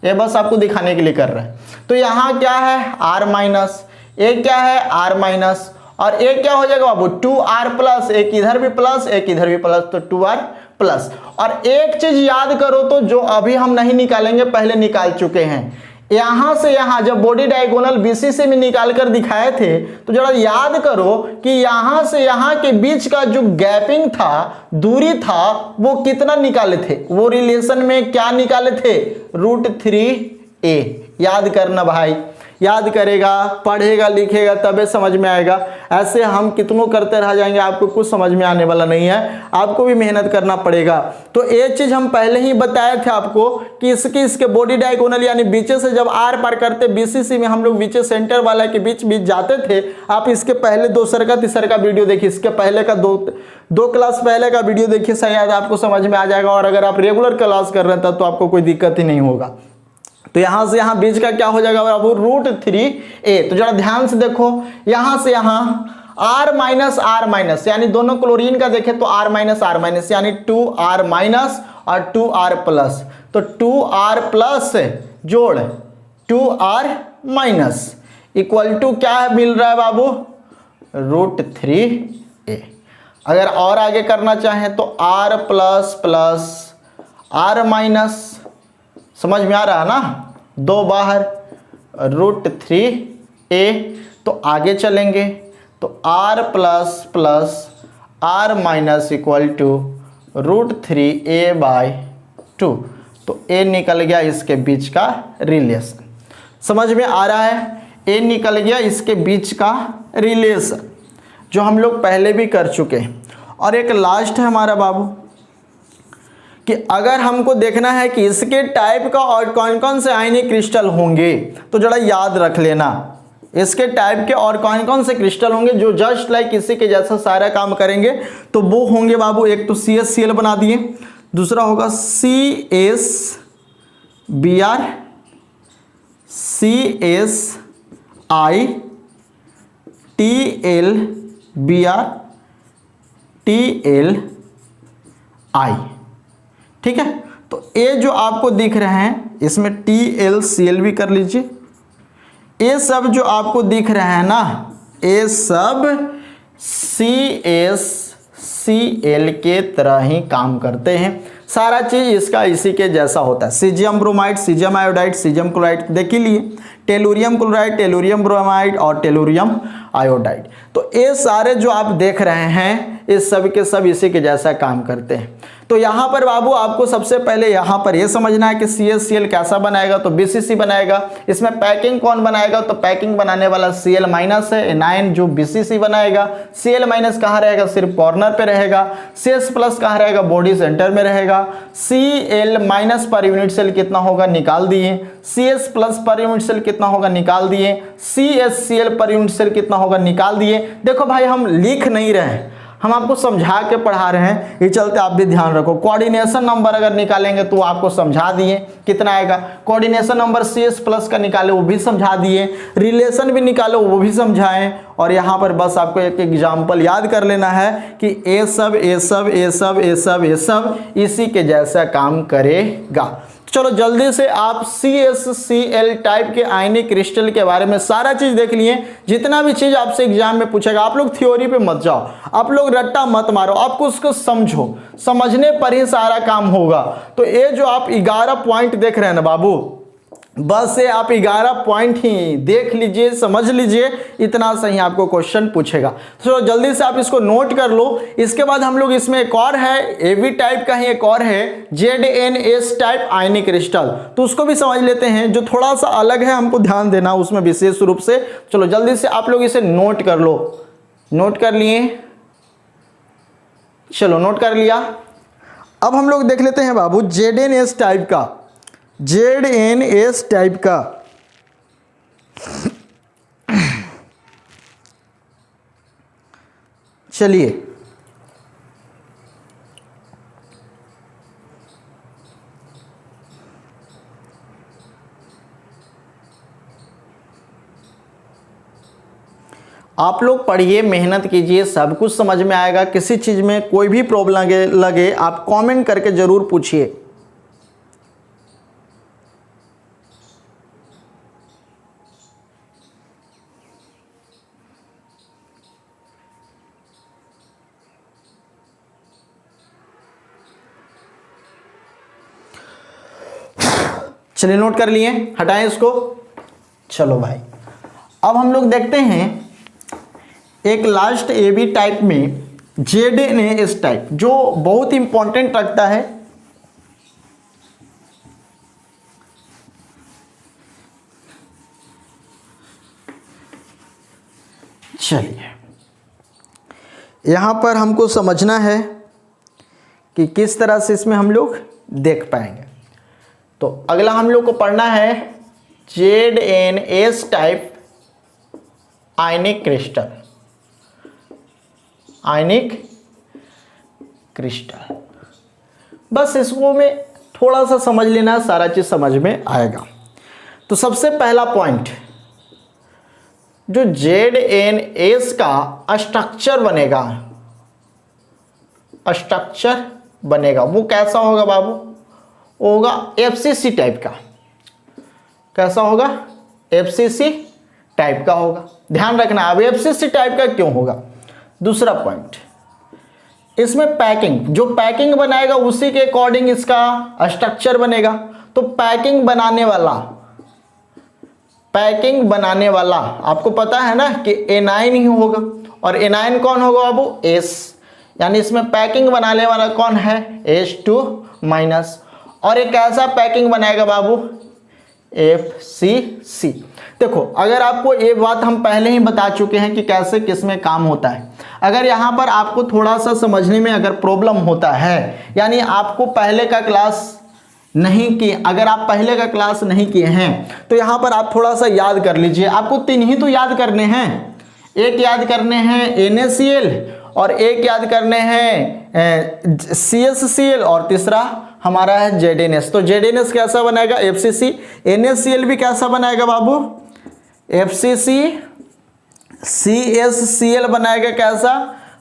ये बस आपको दिखाने के लिए कर रहे हैं। तो यहाँ क्या है? R माइनस, एक क्या है? R माइनस, और एक क्या हो जाएगा बाबू? 2R plus. एक इधर भी प्लस, एक इधर भी प्लस, तो 2R प्लस। और एक चीज याद करो, तो जो अभी हम नहीं निकालेंगे, पहले निकाल चुके हैं, यहां से यहां जब बॉडी डायगोनल बीसीसी में निकाल कर दिखाए थे तो जरा याद करो कि यहां से यहां के बीच का जो गैपिंग था, दूरी था, वो कितना निकाले थे, वो रिलेशन में क्या निकाले थे, √3a। याद करना भाई, याद करेगा, पढ़ेगा, लिखेगा तबे समझ में आएगा। ऐसे हम कितनों करते रह जाएंगे, आपको कुछ समझ में आने वाला नहीं है, आपको भी मेहनत करना पड़ेगा। तो ये चीज हम पहले ही बताए थे आपको कि इसके बॉडी डायगोनल यानी बीचे से जब आर पार करते, बीसीसी में हम लोग बीचे सेंटर वाला के बीच बीच जाते थे। आप इसके पहले दूसरे का तीसरे का वीडियो देखिए, इसके पहले का दो क्लास पहले का वीडियो देखिए, शायद आपको समझ में आ जाएगा। और अगर आप रेगुलर क्लास कर रहे हैं तब तो आपको कोई दिक्कत ही नहीं होगा। तो यहां से यहां बीच का क्या हो जाएगा बाबू, √3a। तो जरा ध्यान से देखो, यहां से यहां R माइनस यानी दोनों क्लोरीन का देखें तो R माइनस यानी 2R माइनस और 2R प्लस। तो 2R प्लस जोड़ 2R माइनस इक्वल टू क्या मिल रहा है बाबू, √3a। अगर और आगे करना चाहें तो R plus plus R minus, समझ में आ रहा है ना, दो बाहर √3a। तो आगे चलेंगे तो R plus plus R minus equal to √3a/2। तो a निकल गया इसके बीच का रिलेशन, समझ में आ रहा है, a निकल गया इसके बीच का रिलेशन जो हम लोग पहले भी कर चुके हैं। और एक लास्ट है हमारा बाबू कि अगर हमको देखना है कि इसके टाइप का और कौन कौन से आयनिक क्रिस्टल होंगे, तो जरा याद रख लेना इसके टाइप के और कौन कौन से क्रिस्टल होंगे जो जस्ट लाइक इसी के जैसा सारा काम करेंगे। तो वो होंगे बाबू, एक तो CsCl बना दिए, दूसरा होगा CsBr, CsI, TlBr, TlI। ठीक है, तो ये जो आपको दिख रहे हैं इसमें TlCl भी कर लीजिए। ये सब जो आपको दिख रहे हैं ना, ये सब CsCl के तरह ही काम करते हैं। सारा चीज इसका इसी के जैसा होता है। Caesium bromide, caesium iodide, caesium chloride देख ही लिए, टेलुरियम क्लोराइड, टेलुरियम ब्रोमाइड और टेलुरियम आयोडाइड। तो ये सारे जो आप देख रहे हैं ये सब के सब इसी के जैसा काम करते हैं। तो यहाँ पर बाबू आपको सबसे पहले यहाँ पर ये समझना है कि CsCl कैसा बनाएगा, तो BCC बनाएगा। इसमें पैकिंग कौन बनाएगा, तो पैकिंग बनाने वाला Cl- है, एनायन जो BCC बनाएगा। Cl- कहाँ रहेगा, सिर्फ कॉर्नर पे रहेगा। CS+ कहाँ रहेगा, बॉडी सेंटर में रहेगा। Cl- पर यूनिट सेल कितना होगा निकाल दिए, CS+ पर यूनिट सेल कितना होगा निकाल दिए, CsCl पर यूनिट सेल कितना होगा निकाल दिए। देखो भाई हम लिख नहीं रहे, हम आपको समझा के पढ़ा रहे हैं, ये चलते आप भी ध्यान रखो। कोऑर्डिनेशन नंबर अगर निकालेंगे तो आपको समझा दिए कितना आएगा, कोऑर्डिनेशन नंबर CS+ का निकाले वो भी समझा दिए, रिलेशन भी निकालो वो भी समझाएं। और यहाँ पर बस आपको एक एग्जाम्पल याद कर लेना है कि ये सब इसी के जैसा काम करेगा। चलो जल्दी से आप CsCl टाइप के आयनिक क्रिस्टल के बारे में सारा चीज देख लिए। जितना भी चीज आपसे एग्जाम में पूछेगा, आप लोग थ्योरी पे मत जाओ, आप लोग रट्टा मत मारो, आपको उसको समझो, समझने पर ही सारा काम होगा। तो ये जो आप 11 पॉइंट देख रहे हैं ना बाबू, बस ये आप 11 पॉइंट ही देख लीजिए, समझ लीजिए, इतना सही आपको क्वेश्चन पूछेगा। तो जल्दी से आप इसको नोट कर लो। इसके बाद हम लोग इसमें एक और है, AB टाइप का ही एक और है, ZnS टाइप आयनिक क्रिस्टल, तो उसको भी समझ लेते हैं, जो थोड़ा सा अलग है, हमको ध्यान देना उसमें विशेष रूप से। चलो जल्दी से आप लोग इसे नोट कर लो। नोट कर लिए, चलो नोट कर लिया। अब हम लोग देख लेते हैं बाबू ZnS टाइप का, ZnS टाइप का। चलिए आप लोग पढ़िए, मेहनत कीजिए, सब कुछ समझ में आएगा। किसी चीज में कोई भी प्रॉब्लम लगे आप कमेंट करके जरूर पूछिए। चलिए नोट कर लिए, हटाएं इसको। चलो भाई, अब हम लोग देखते हैं एक लास्ट ए बी टाइप में ZnS टाइप, जो बहुत इंपॉर्टेंट रखता है। चलिए, यहां पर हमको समझना है कि किस तरह से इसमें हम लोग देख पाएंगे। तो अगला हम लोग को पढ़ना है ZnS टाइप आयनिक क्रिस्टल। आयनिक क्रिस्टल, बस इसको में थोड़ा सा समझ लेना, सारा चीज समझ में आएगा। तो सबसे पहला पॉइंट, जो ZnS का स्ट्रक्चर बनेगा वो कैसा होगा बाबू? होगा FCC टाइप का। कैसा होगा? FCC टाइप का होगा। ध्यान रखना, अब FCC टाइप का क्यों होगा? दूसरा पॉइंट, इसमें पैकिंग, जो पैकिंग बनाएगा उसी के अकॉर्डिंग इसका स्ट्रक्चर बनेगा। तो पैकिंग बनाने वाला आपको पता है ना कि एनाइन ही होगा, और एनाइन कौन होगा बाबू? S, यानी इसमें पैकिंग बनाने वाला कौन है? H2-। और एक ऐसा पैकिंग बनाएगा बाबू FCC। देखो, अगर आपको ये बात हम पहले ही बता चुके हैं कि कैसे किसमें काम होता है। अगर यहाँ पर आपको थोड़ा सा समझने में अगर प्रॉब्लम होता है, यानी आपको पहले का क्लास नहीं किए, अगर आप पहले का क्लास नहीं किए हैं तो यहाँ पर आप थोड़ा सा याद कर लीजिए। आपको 3 ही तो याद करने हैं, एक याद करने हैं NaCl, और एक याद करने हैं CsCl, और तीसरा हमारा है ZnS। तो ZnS कैसा बनाएगा? FCC। NaCl भी कैसा बनाएगा बाबू? FCC। CsCl बनाएगा कैसा?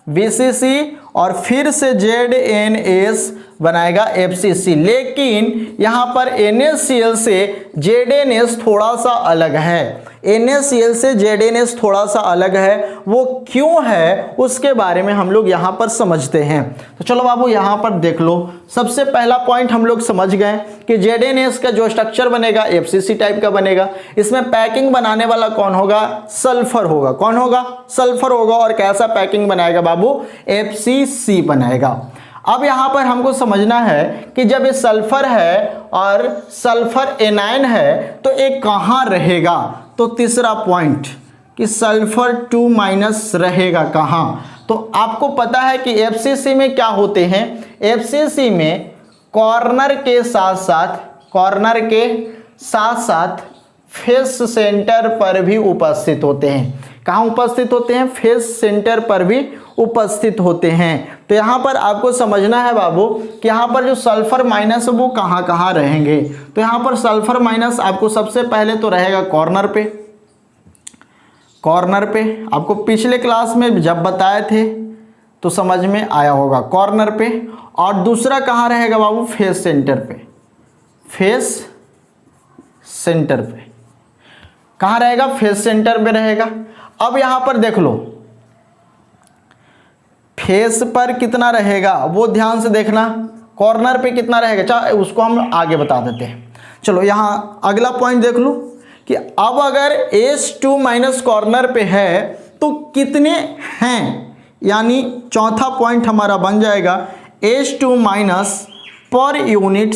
VCC। और फिर से ZnS बनाएगा FCC। लेकिन यहाँ पर NaCl से ZnS थोड़ा सा अलग है। NaCl से ZnS थोड़ा सा अलग है, वो क्यों है उसके बारे में हम लोग यहाँ पर समझते हैं। तो चलो बाबू यहाँ पर देख लो। सबसे पहला पॉइंट हम लोग समझ गए कि ZnS का जो स्ट्रक्चर बनेगा FCC टाइप का बनेगा। इसमें पैकिंग बनाने वाला कौन होगा? सल्फर होगा। कौन होगा? सल्फर होगा। और कैसा पैकिंग बनाएगा बाबू? FCC बनाएगा। अब यहाँ पर हमको समझना है कि जब ये सल्फर है और सल्फर एनाइन है तो एक कहाँ रहेगा? तो तीसरा पॉइंट कि सल्फर 2- रहेगा कहाँ? तो आपको पता है कि FCC में क्या होते हैं? FCC में कॉर्नर के साथ साथ फेस सेंटर पर भी उपस्थित होते हैं। कहाँ उपस्थित होते हैं? फेस सेंटर पर भी उपस्थित होते हैं। तो यहाँ पर आपको समझना है बाबू कि यहाँ पर जो सल्फर माइनस वो कहाँ कहाँ रहेंगे। तो यहाँ पर सल्फर माइनस आपको सबसे पहले तो रहेगा कॉर्नर पे। आपको पिछले क्लास में जब बताए थे तो समझ में आया होगा, कॉर्नर पे। और दूसरा कहाँ रहेगा बाबू? फेस सेंटर पे। कहाँ रहेगा? फेस सेंटर पे रहेगा। अब यहाँ पर देख लो, फेस पर कितना रहेगा वो ध्यान से देखना, कॉर्नर पे कितना रहेगा, चाहे उसको हम आगे बता देते हैं। चलो यहाँ अगला पॉइंट देख लो कि अब अगर H2- कॉर्नर पे है तो कितने हैं, यानी चौथा पॉइंट हमारा बन जाएगा H2- पर यूनिट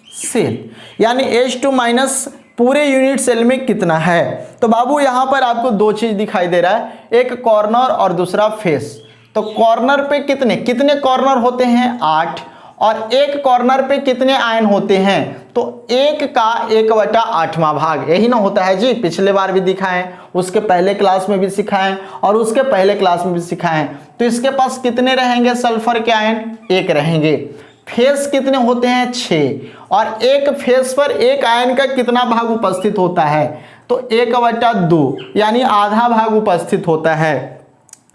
सेल, यानी H2- पूरे यूनिट सेल में कितना है। तो बाबू यहाँ पर आपको 2 चीज दिखाई दे रहा है, एक कॉर्नर और दूसरा फेस। तो कॉर्नर पे कितने कॉर्नर होते हैं? 8। और एक कॉर्नर पे कितने आयन होते हैं? तो 1 का 1/8वां भाग, यही ना होता है जी। पिछले बार भी दिखाएं, उसके पहले क्लास में भी सिखाएं, और उसके पहले क्लास में भी सिखाएं। तो इसके पास कितने रहेंगे सल्फर के आयन? 1 रहेंगे। फेस कितने होते हैं? 6। और एक फेस पर एक आयन का कितना भाग उपस्थित होता है? तो 1/2, यानी आधा भाग उपस्थित होता है।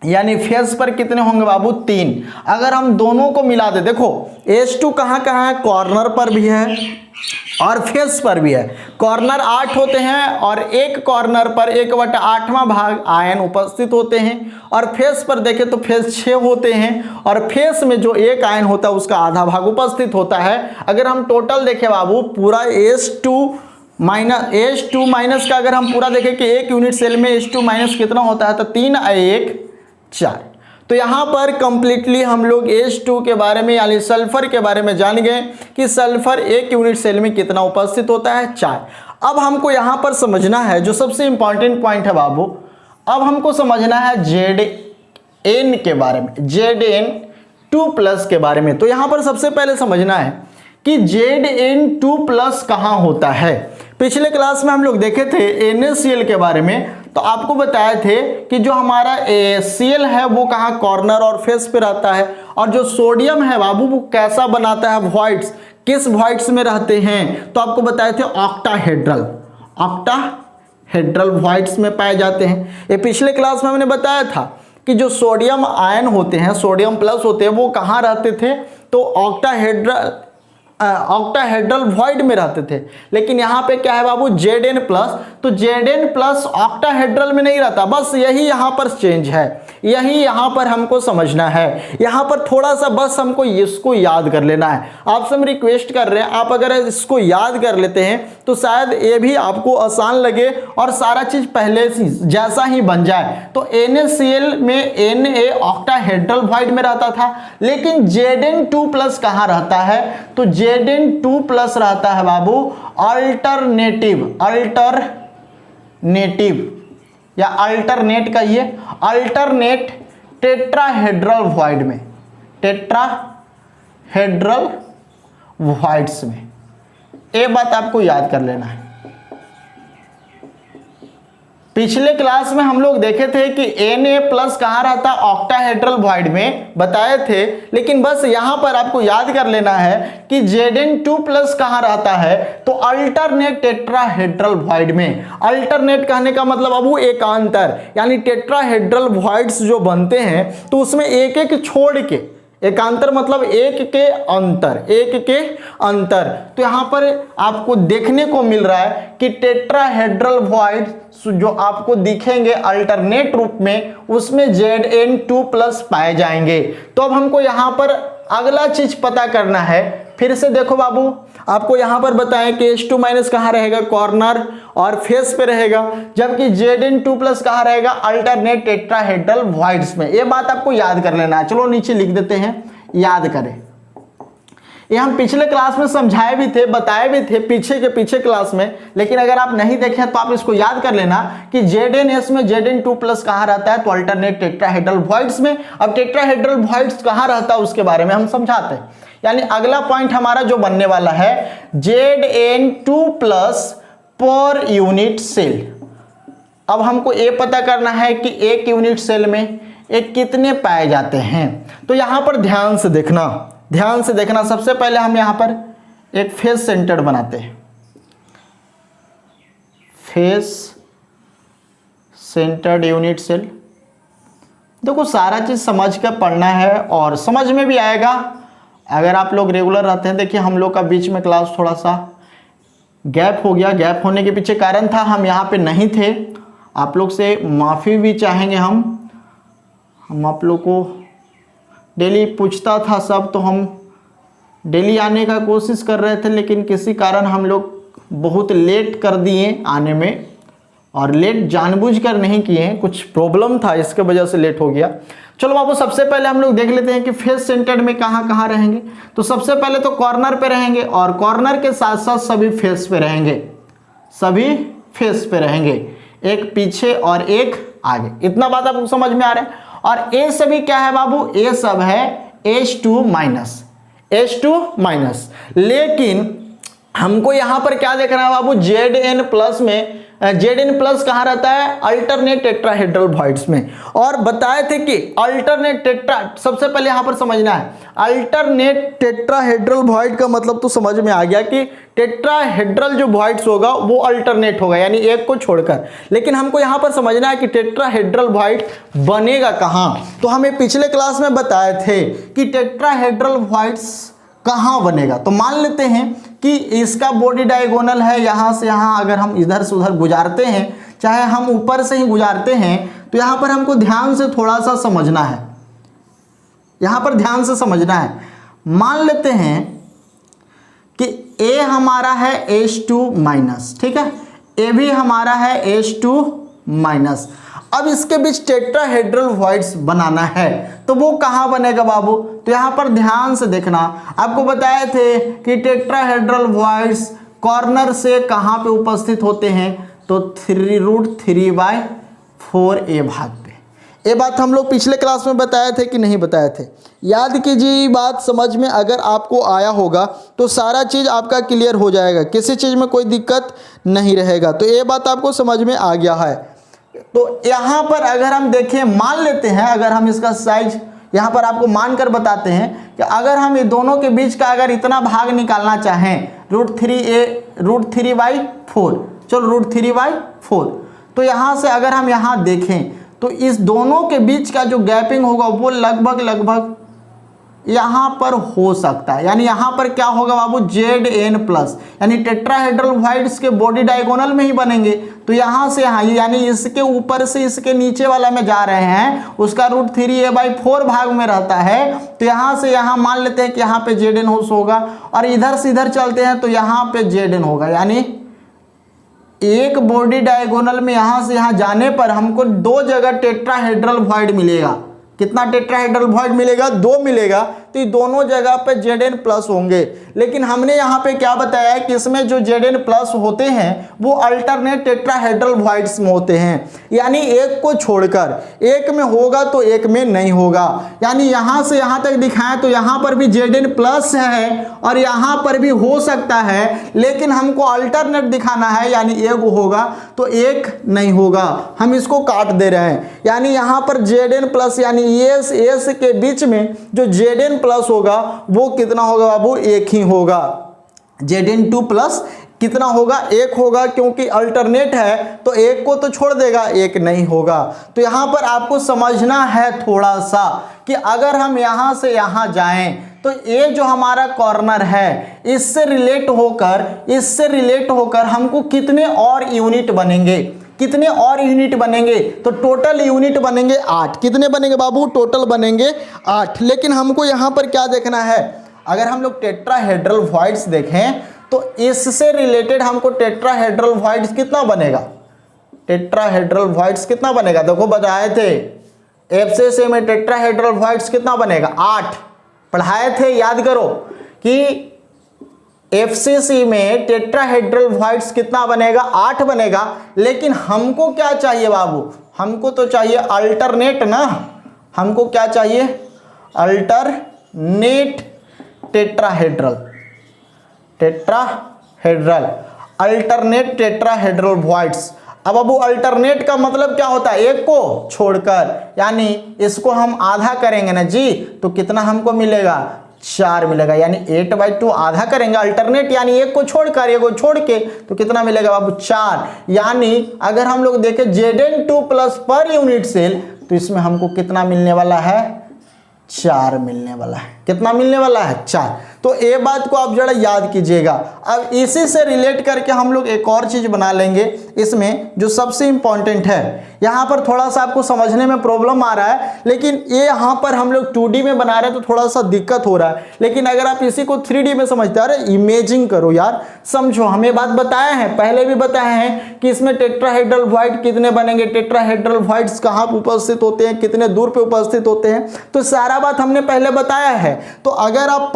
यानी फेस पर कितने होंगे बाबू? 3। अगर हम दोनों को मिला दे, देखो H2 कहाँ कहाँ है? कॉर्नर पर भी है और फेस पर भी है। कॉर्नर 8 होते हैं और एक कॉर्नर पर 1/8वां भाग आयन उपस्थित होते हैं। और फेस पर देखें तो फेस 6 होते हैं और फेस में जो एक आयन होता है उसका आधा भाग उपस्थित होता है। अगर हम टोटल देखें बाबू पूरा H2 माइनस का अगर हम पूरा देखें कि एक यूनिट सेल में H2 माइनस कितना होता है तो 3 4। तो यहाँ पर कंप्लीटली हम लोग H2 के बारे में यानी सल्फर के बारे में जान गए कि सल्फर एक यूनिट सेल में कितना उपस्थित होता है 4। अब हमको यहाँ पर समझना है जो सबसे इंपॉर्टेंट पॉइंट है बाबू, अब हमको समझना है Zn के बारे में, Zn2+ के बारे में। तो यहाँ पर सबसे पहले समझना है कि Zn2+ कहाँ होता है। पिछले क्लास में हम लोग देखे थे NaCl के बारे में, तो आपको बताए थे कि जो हमारा Cl है वो कहाँ कॉर्नर और फेस पे रहता है, और जो सोडियम है बाबू वो कैसा बनाता है वॉइड्स, किस वॉइड्स में रहते हैं, तो आपको बताए थे ऑक्टाहेड्रल वॉइड्स में पाए जाते हैं। ये पिछले क्लास में हमने बताया था कि जो सोडियम आयन होते हैं, सोडियम प्लस होते हैं, वो कहाँ रहते थे तो ऑक्टाहेड्रल वॉइड में रहते थे। लेकिन यहाँ पे क्या है बाबू Zn+, तो Zn+ ऑक्टाहेड्रल में नहीं रहता, बस यही यहाँ पर चेंज है, यही यहाँ पर हमको समझना है। यहाँ पर थोड़ा सा बस हमको इसको याद कर लेना है। आपसे हम रिक्वेस्ट कर रहे हैं, आप अगर इसको याद कर लेते हैं तो शायद ये भी आपको आसान लगे और सारा चीज पहले जैसा ही बन जाए। तो NaCl में Na ऑक्टाहेड्रल वॉइड में रहता था, लेकिन Zn2+ कहाँ रहता है तो Zn2+ रहता है बाबू अल्टरनेटिव या अल्टरनेट का ये अल्टरनेट टेट्राहेड्रल वॉइड में, टेट्राहेड्रल वॉइड्स में। ये बात आपको याद कर लेना है। पिछले क्लास में हम लोग देखे थे कि Na+ कहाँ रहता है ऑक्टाहेड्रल वॉइड में, बताए थे, लेकिन बस यहाँ पर आपको याद कर लेना है कि Zn2+ कहाँ रहता है तो अल्टरनेट टेट्राहेड्रल वॉइड में। अल्टरनेट कहने का मतलब अब वो एकांतर, यानी टेट्राहेड्रल वॉइड्स जो बनते हैं तो उसमें एक एक छोड़ के, एकांतर मतलब एक के अंतर। तो यहाँ पर आपको देखने को मिल रहा है कि टेट्राहेड्रल वॉइड जो आपको दिखेंगे अल्टरनेट रूप में, उसमें Zn2+ पाए जाएंगे। तो अब हमको यहाँ पर अगला चीज पता करना है। फिर से देखो बाबू, आपको यहाँ पर बताएं कि H2- कहाँ रहेगा कॉर्नर और फेस पे रहेगा, जबकि Zn2+ कहाँ रहेगा अल्टरनेट टेट्राहेड्रल वॉइड्स में। ये बात आपको याद कर लेना है। चलो नीचे लिख देते हैं, याद करें। ये हम पिछले क्लास में समझाए भी थे, बताए भी थे पीछे क्लास में, लेकिन अगर आप नहीं देखें तो आप इसको याद कर लेना कि Zns में Zn2+ कहाँ रहता है तो अल्टरनेट टेट्राहेड्रल वॉइड्स में। अब टेट्राहेड्रल वॉइड्स कहाँ रहता है उसके बारे में हम समझाते हैं। यानी अगला पॉइंट हमारा जो बनने वाला है Zn2+ पर यूनिट सेल। अब हमको ये पता करना है कि एक यूनिट सेल में एक कितने पाए जाते हैं। तो यहाँ पर ध्यान से देखना। सबसे पहले हम यहाँ पर एक फेस सेंटर्ड बनाते हैं, फेस सेंटर्ड यूनिट सेल। देखो सारा चीज समझ कर पढ़ना है और समझ में भी आएगा अगर आप लोग रेगुलर रहते हैं। देखिए हम लोग का बीच में क्लास थोड़ा सा गैप हो गया, गैप होने के पीछे कारण था हम यहाँ पे नहीं थे, आप लोग से माफ़ी भी चाहेंगे। हम आप लोग को डेली पूछता था सब, तो हम डेली आने का कोशिश कर रहे थे, लेकिन किसी कारण हम लोग बहुत लेट कर दिए आने में, और लेट जानबूझकर नहीं किए, कुछ प्रॉब्लम था इसके वजह से लेट हो गया। चलो बाबू सबसे पहले हम लोग देख लेते हैं कि फेस सेंटर्ड में कहाँ कहाँ रहेंगे। तो सबसे पहले तो कॉर्नर पे रहेंगे और कॉर्नर के साथ साथ सभी फेस पे रहेंगे, एक पीछे और एक आगे। इतना बात आपको समझ में आ रहा है। और ये सभी क्या है बाबू, ये सब है H2-, लेकिन हमको यहां पर क्या देखना है बाबू, Zn+ में Zn+ कहाँ रहता है अल्टरनेट टेट्राहेड्रल वॉइड्स में। और बताए थे कि अल्टरनेट सबसे पहले यहां पर समझना है अल्टरनेट टेट्राहेड्रल वॉइड का मतलब तो समझ में आ गया कि टेट्राहेड्रल जो वॉइड्स होगा वो अल्टरनेट होगा, यानी एक को छोड़कर। लेकिन हमको यहां पर समझना है कि टेट्राहेड्रल वॉइड बनेगा कहां। तो हमें पिछले क्लास में बताए थे कि टेट्राहेड्रल वॉइड्स कहां बनेगा। तो मान लेते हैं कि इसका बॉडी डायगोनल है यहाँ से यहाँ, अगर हम इधर से उधर गुजारते हैं, चाहे हम ऊपर से ही गुजारते हैं, तो यहाँ पर हमको ध्यान से थोड़ा सा समझना है, यहाँ पर ध्यान से समझना है। मान लेते हैं कि A हमारा है H2 माइनस, ठीक है, A भी हमारा है H2 माइनस। अब इसके बीच टेट्राहेड्रल वॉइड्स बनाना है, तो वो कहाँ बनेगा बाबू? तो यहाँ पर ध्यान से देखना, आपको बताए थे कि टेट्राहेड्रल वॉइड्स कॉर्नर से कहाँ पे उपस्थित होते हैं, तो 3√3/4 ए भाग पे। ये बात हम लोग पिछले क्लास में बताए थे कि नहीं बताए थे? याद कीजिए, ये बात समझ में अगर आपको आया होगा तो सारा चीज़ आपका क्लियर हो जाएगा, किसी चीज़ में कोई दिक्कत नहीं रहेगा। तो ये बात आपको समझ में आ गया है। तो यहाँ पर अगर हम देखें, मान लेते हैं, अगर हम इसका साइज यहाँ पर आपको मानकर बताते हैं कि अगर हम ये दोनों के बीच का अगर इतना भाग निकालना चाहें, √3/4, चलो √3/4, तो यहाँ से अगर हम यहाँ देखें तो इस दोनों के बीच का जो गैपिंग होगा वो लगभग यहाँ पर हो सकता है। यानी यहाँ पर क्या होगा बाबू? Zn+, यानी टेट्राहेड्रल वॉइड्स के बॉडी डायगोनल में ही बनेंगे। तो यहाँ से यहाँ, यानी इसके ऊपर से इसके नीचे वाला में जा रहे हैं, उसका √3a/4 भाग में रहता है। तो यहाँ से यहाँ मान लेते हैं कि यहाँ पे Zn होगा, और इधर से इधर चलते हैं तो यहाँ पे Zn होगा। यानी एक बॉडी डायगोनल में यहाँ से यहाँ जाने पर हमको दो जगह टेट्राहेड्रल वॉइड मिलेगा। कितना टेट्राहेड्रल वॉइड मिलेगा? 2 मिलेगा। तो ये दोनों जगह पे Zn+ होंगे। लेकिन हमने यहाँ पे क्या बताया है कि इसमें जो Zn+ होते हैं वो अल्टरनेट टेट्राहेड्रल वॉइड्स में होते हैं, यानी एक को छोड़कर, एक में होगा तो एक में नहीं होगा। यानी यहाँ से यहाँ तक दिखाएं तो यहाँ पर भी Zn+ है और यहाँ पर भी हो सकता है, लेकिन हमको अल्टरनेट दिखाना है, यानी एक होगा तो एक नहीं होगा। हम इसको काट दे रहे हैं, यानी यहाँ पर Zn+, यानी S के बीच में जो Zn+ होगा वो कितना होगा बाबू? एक ही होगा। Zn2+ कितना होगा? एक होगा, क्योंकि अल्टरनेट है तो एक को तो छोड़ देगा, एक नहीं होगा। तो यहाँ पर आपको समझना है थोड़ा सा कि अगर हम यहाँ से यहाँ जाएं तो ये जो हमारा कॉर्नर है इससे रिलेट होकर हमको कितने और यूनिट बनेंगे? कितने और यूनिट बनेंगे? तो टोटल यूनिट बनेंगे 8। कितने बनेंगे बाबू? टोटल बनेंगे 8। लेकिन हमको यहाँ पर क्या देखना है? अगर हम लोग टेट्राहेड्रल वॉइड्स देखें तो इससे रिलेटेड हमको टेट्राहेड्रल वॉइड्स कितना बनेगा? टेट्राहेड्रल वॉइड्स कितना बनेगा? देखो बताए थे एफसीसी में टेट्राहेड्रल वॉइड्स कितना बनेगा? 8 पढ़ाए थे, याद करो कि एफसीसी में टेट्राहेड्रल वॉइड्स कितना बनेगा? 8 बनेगा। लेकिन हमको क्या चाहिए बाबू? हमको तो चाहिए अल्टरनेट ना। हमको क्या चाहिए? Alternate alternate tetrahedral voids. अब बाबू अल्टरनेट का मतलब क्या होता है? एक को छोड़कर, यानी इसको हम आधा करेंगे ना जी, तो कितना हमको मिलेगा? 4 मिलेगा। यानी 8/2 आधा करेंगे अल्टरनेट, यानी एक को छोड़कर, एक को छोड़ के, तो कितना मिलेगा बाबू? 4। यानी अगर हम लोग देखें Zn2+ पर यूनिट सेल, तो इसमें हमको कितना मिलने वाला है? 4 मिलने वाला है। कितना मिलने वाला है? 4। तो ये बात को आप जरा याद कीजिएगा। अब इसी से रिलेट करके हम लोग एक और चीज बना लेंगे इसमें, जो सबसे इंपॉर्टेंट है। यहाँ पर थोड़ा सा आपको समझने में प्रॉब्लम आ रहा है, लेकिन ये यहाँ पर हम लोग 2D में बना रहे हैं तो थोड़ा सा दिक्कत हो रहा है। लेकिन अगर आप इसी को 3D में समझते हैं, अरे इमेजिंग करो यार, समझो। हमें बात बताए हैं, पहले भी बताए हैं कि इसमें टेट्राहेड्रल वॉइड कितने बनेंगे, टेट्राहेड्रल वॉइड्स कहाँ पर उपस्थित होते हैं, कितने दूर पे उपस्थित होते हैं, तो सारा बात हमने पहले बताया है। तो अगर आप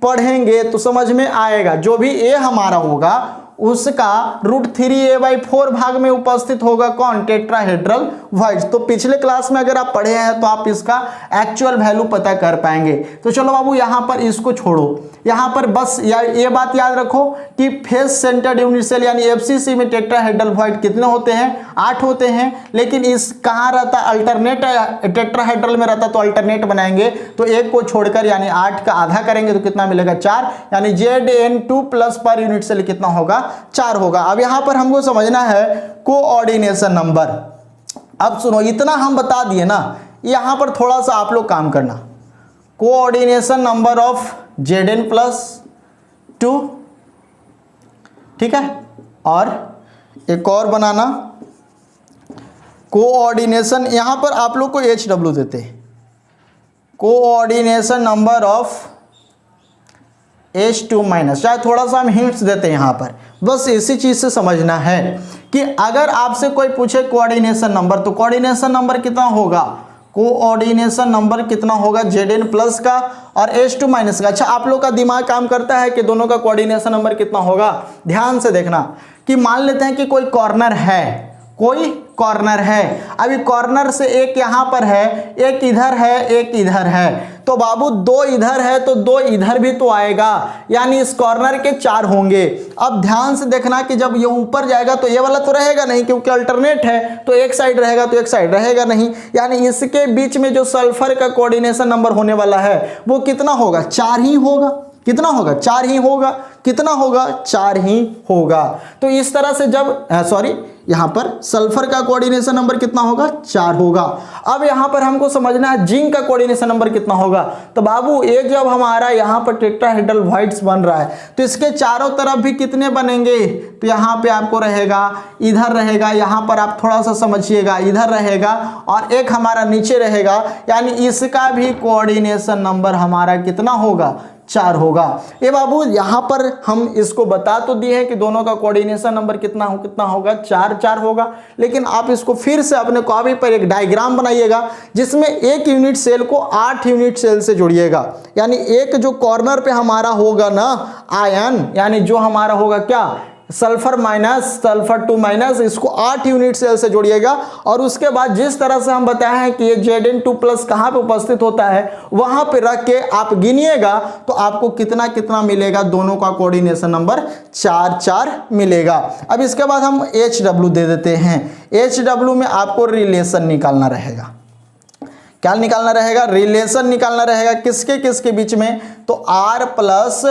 पढ़ेंगे तो समझ में आएगा। जो भी ए हमारा होगा उसका √3a/4 भाग में उपस्थित होगा कौन? Tetrahedral voids. तो पिछले क्लास में अगर आप पढ़े हैं तो आप इसका एक्चुअल वैल्यू पता कर पाएंगे। तो चलो बाबू यहाँ पर इसको छोड़ो, यहाँ पर बस ये बात याद रखो कि फेस सेंटर्ड यूनिट सेल यानी एफसीसी में टेट्राहेड्रल वॉइड कितने होते हैं? 8 होते हैं। लेकिन इस कहाँ रहता? अल्टरनेट टेट्राहेड्रल में रहता, तो अल्टरनेट बनाएंगे तो एक को छोड़कर, यानी 8 का आधा करेंगे तो कितना मिलेगा? 4। यानी Zn2+ पर यूनिट सेल कितना होगा? 4 होगा। अब यहां पर हमको समझना है कोऑर्डिनेशन नंबर। अब सुनो, इतना हम बता दिए ना, यहां पर थोड़ा सा आप लोग काम करना। कोऑर्डिनेशन नंबर ऑफ Zn+ 2, ठीक है। और एक और बनाना कोऑर्डिनेशन, यहां पर आप लोग को HW देते हैं, coordination number of H2 minus, चाहे थोड़ा सा हम हिंट्स देते हैं यहां पर, बस इसी चीज से समझना है कि अगर आपसे कोई पूछे कोऑर्डिनेशन नंबर, तो कोऑर्डिनेशन नंबर कितना होगा, कोऑर्डिनेशन नंबर कितना होगा Zn प्लस का और H2 माइनस का। अच्छा, आप लोग का दिमाग काम करता है कि दोनों का कोऑर्डिनेशन नंबर कितना होगा। ध्यान से देखना कि मान लेते हैं कि कोई कॉर्नर है, कोई कॉर्नर है, अभी कॉर्नर से एक यहां पर है, एक इधर है, एक इधर है, तो बाबू 2 इधर है तो 2 इधर भी तो आएगा, यानी इस कॉर्नर के 4 होंगे। अब ध्यान से देखना कि जब ये ऊपर जाएगा तो ये वाला तो रहेगा नहीं, क्योंकि अल्टरनेट है, तो एक साइड रहेगा तो एक साइड रहेगा नहीं, यानी इसके बीच में जो सल्फर का कोऑर्डिनेशन नंबर होने वाला है वो कितना होगा, 4 ही होगा। कितना होगा, 4 ही होगा। कितना होगा, 4 ही होगा। तो इस तरह से जब यहां पर सल्फर का कोऑर्डिनेशन नंबर कितना होगा, 4 होगा। अब यहां पर हमको समझना है जिंक का कोऑर्डिनेशन नंबर कितना होगा। तो बाबू ये जब हमारा यहां पर टेट्राहेड्रल व्हाइट्स बन रहा है तो इसके चारों तरफ भी कितने बनेंगे, तो यहां पे आपको रहेगा, इधर रहेगा, यहां पर आप थोड़ा सा समझिएगा, इधर रहेगा और एक हमारा नीचे रहेगा, यानी इसका भी कोऑर्डिनेशन नंबर हमारा कितना होगा, 4 होगा। ये बाबू यहां पर हम इसको बता तो दिए हैं कि दोनों का कोऑर्डिनेशन नंबर कितना होगा, 4 होगा। लेकिन आप इसको फिर से अपने कॉपी पर एक डायग्राम बनाइएगा जिसमें एक यूनिट सेल को 8 यूनिट सेल से जोड़िएगा, यानी एक जो कॉर्नर पे हमारा होगा ना आयन, यानी जो हमारा होगा क्या, सल्फर माइनस सल्फर 2 माइनस, इसको 8 यूनिट सेल से जोड़िएगा। और उसके बाद जिस तरह से हम बताए हैं कि ये Zn2 प्लस कहाँ पे उपस्थित होता है वहां पे रख के आप गिनिएगा तो आपको कितना कितना मिलेगा, दोनों का कोऑर्डिनेशन नंबर 4 मिलेगा। अब इसके बाद हम HW दे देते हैं। HW में आपको रिलेशन निकालना रहेगा। क्या निकालना रहेगा, रिलेशन निकालना रहेगा। किसके किसके बीच में, तो R plus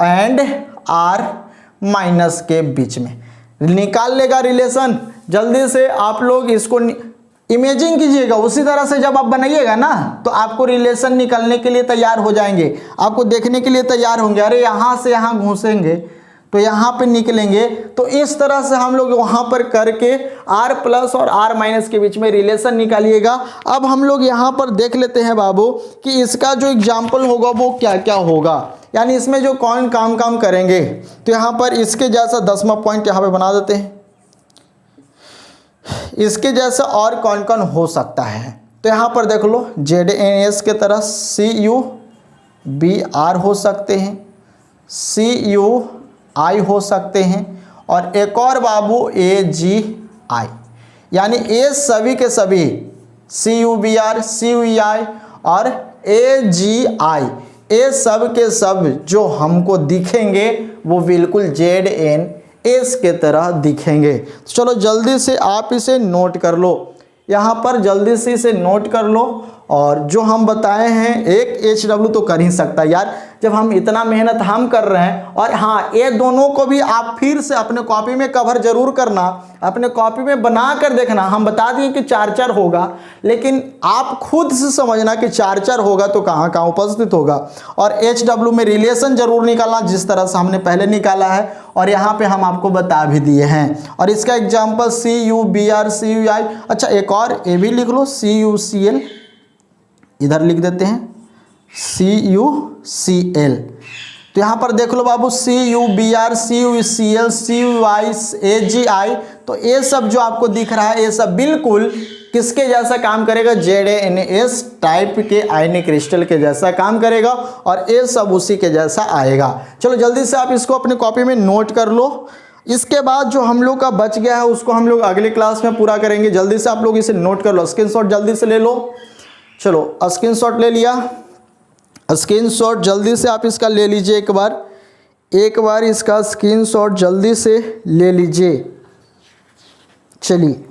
and R minus के बीच में निकाल लेगा रिलेशन। जल्दी से आप लोग इसको इमेजिंग कीजिएगा, उसी तरह से जब आप बनाइएगा ना तो आपको रिलेशन निकालने के लिए तैयार हो जाएंगे, आपको देखने के लिए तैयार होंगे। अरे यहाँ से यहाँ घुसेंगे तो यहाँ पे निकलेंगे, तो इस तरह से हम लोग वहाँ पर करके R प्लस और R माइनस के बीच में रिलेशन निकालिएगा। अब हम लोग यहाँ पर देख लेते हैं बाबू कि इसका जो एग्जाम्पल होगा वो क्या क्या होगा, यानी इसमें जो कौन काम करेंगे। तो यहाँ पर इसके जैसा 10वां पॉइंट यहाँ पे बना देते हैं। इसके जैसा और कौन कौन हो सकता है, तो यहाँ पर देख लो ZnS के तरह CuBr हो सकते हैं, CuI हो सकते हैं, और एक और बाबू AgI, यानी ये सभी के सभी CuBr CuI और AgI ये सब के सब जो हमको दिखेंगे वो बिल्कुल ZnS के तरह दिखेंगे। तो चलो जल्दी से आप इसे नोट कर लो, यहाँ पर जल्दी से इसे नोट कर लो। और जो हम बताए हैं एक HW तो कर ही सकता है यार, जब हम इतना मेहनत हम कर रहे हैं। और हाँ, ये दोनों को भी आप फिर से अपने कॉपी में कवर जरूर करना, अपने कॉपी में बना कर देखना। हम बता दिए कि 4 होगा, लेकिन आप खुद से समझना कि 4 होगा तो कहाँ कहाँ उपस्थित होगा। और HW में रिलेशन जरूर निकालना जिस तरह से हमने पहले निकाला है, और यहाँ पे हम आपको बता भी दिए हैं। और इसका एग्जाम्पल CuBr CuI। अच्छा, एक और ये भी लिख लो, CuCl इधर लिख देते हैं, CuCl। तो यहाँ पर देख लो बाबू CuBr CuCl CuI AgI, तो ये सब जो आपको दिख रहा है ये सब बिल्कुल किसके जैसा काम करेगा, ZnS टाइप के आयनिक क्रिस्टल के जैसा काम करेगा, और ये सब उसी के जैसा आएगा। चलो जल्दी से आप इसको अपने कॉपी में नोट कर लो। इसके बाद जो हम लोग का बच गया है उसको हम लोग अगले क्लास में पूरा करेंगे। जल्दी से आप लोग इसे नोट कर लो, स्क्रीनशॉट जल्दी से ले लो। चलो स्क्रीनशॉट ले लिया, स्क्रीनशॉट जल्दी से आप इसका ले लीजिए, एक बार इसका स्क्रीनशॉट जल्दी से ले लीजिए। चलिए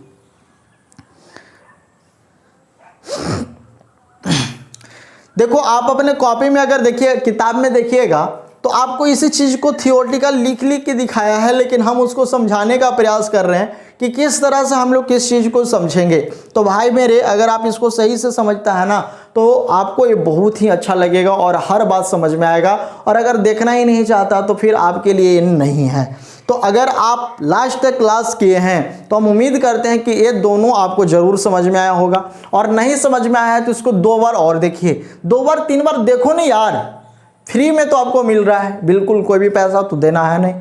देखो, आप अपने कॉपी में अगर देखिए, किताब में देखिएगा तो आपको इसी चीज़ को थियोरेटिकल लिख के दिखाया है, लेकिन हम उसको समझाने का प्रयास कर रहे हैं कि किस तरह से हम लोग किस चीज़ को समझेंगे। तो भाई मेरे, अगर आप इसको सही से समझता है ना तो आपको ये बहुत ही अच्छा लगेगा और हर बात समझ में आएगा। और अगर देखना ही नहीं चाहता तो फिर आपके लिए ये नहीं है। तो अगर आप लास्ट तक क्लास किए हैं तो हम उम्मीद करते हैं कि ये दोनों आपको ज़रूर समझ में आया होगा। और नहीं समझ में आया है तो इसको 2 बार और देखिए, 2 बार 3 बार देखो नहीं यार, फ्री में तो आपको मिल रहा है, बिल्कुल कोई भी पैसा तो देना है नहीं।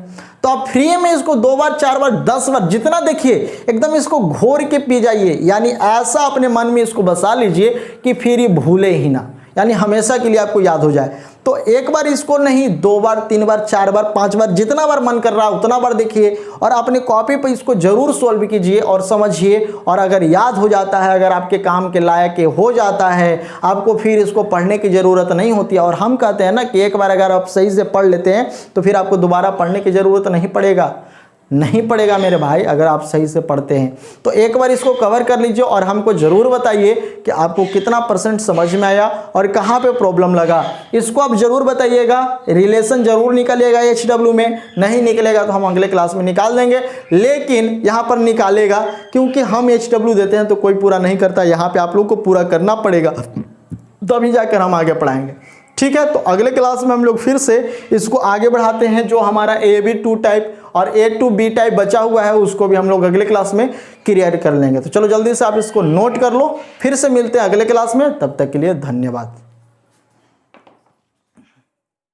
तो आप फ्री में इसको 2 बार 4 बार 10 बार जितना देखिए, एकदम इसको घोर के पी जाइए, यानी ऐसा अपने मन में इसको बसा लीजिए कि फिर ये भूले ही ना, यानी हमेशा के लिए आपको याद हो जाए। तो एक बार इसको नहीं, 2 बार 3 बार 4 बार 5 बार जितना बार मन कर रहा है उतना बार देखिए और अपने कॉपी पर इसको जरूर सॉल्व कीजिए और समझिए। और अगर याद हो जाता है, अगर आपके काम के लायक हो जाता है, आपको फिर इसको पढ़ने की ज़रूरत नहीं होती है। और हम कहते हैं ना कि एक बार अगर आप सही से पढ़ लेते हैं तो फिर आपको दोबारा पढ़ने की ज़रूरत नहीं पड़ेगा मेरे भाई, अगर आप सही से पढ़ते हैं। तो एक बार इसको कवर कर लीजिए और हमको ज़रूर बताइए कि आपको कितना % समझ में आया और कहाँ पे प्रॉब्लम लगा। इसको आप ज़रूर बताइएगा, रिलेशन ज़रूर निकालिएगा HW में, नहीं निकलेगा तो हम अगले क्लास में निकाल देंगे, लेकिन यहाँ पर निकालेगा क्योंकि हम HW देते हैं तो कोई पूरा नहीं करता, यहाँ पर आप लोग को पूरा करना पड़ेगा, तभी जाकर हम आगे पढ़ाएंगे। ठीक है, तो अगले क्लास में हम लोग फिर से इसको आगे बढ़ाते हैं। जो हमारा AB2 टाइप और A2B टाइप बचा हुआ है उसको भी हम लोग अगले क्लास में क्लियर कर लेंगे। तो चलो जल्दी से आप इसको नोट कर लो, फिर से मिलते हैं अगले क्लास में, तब तक के लिए धन्यवाद।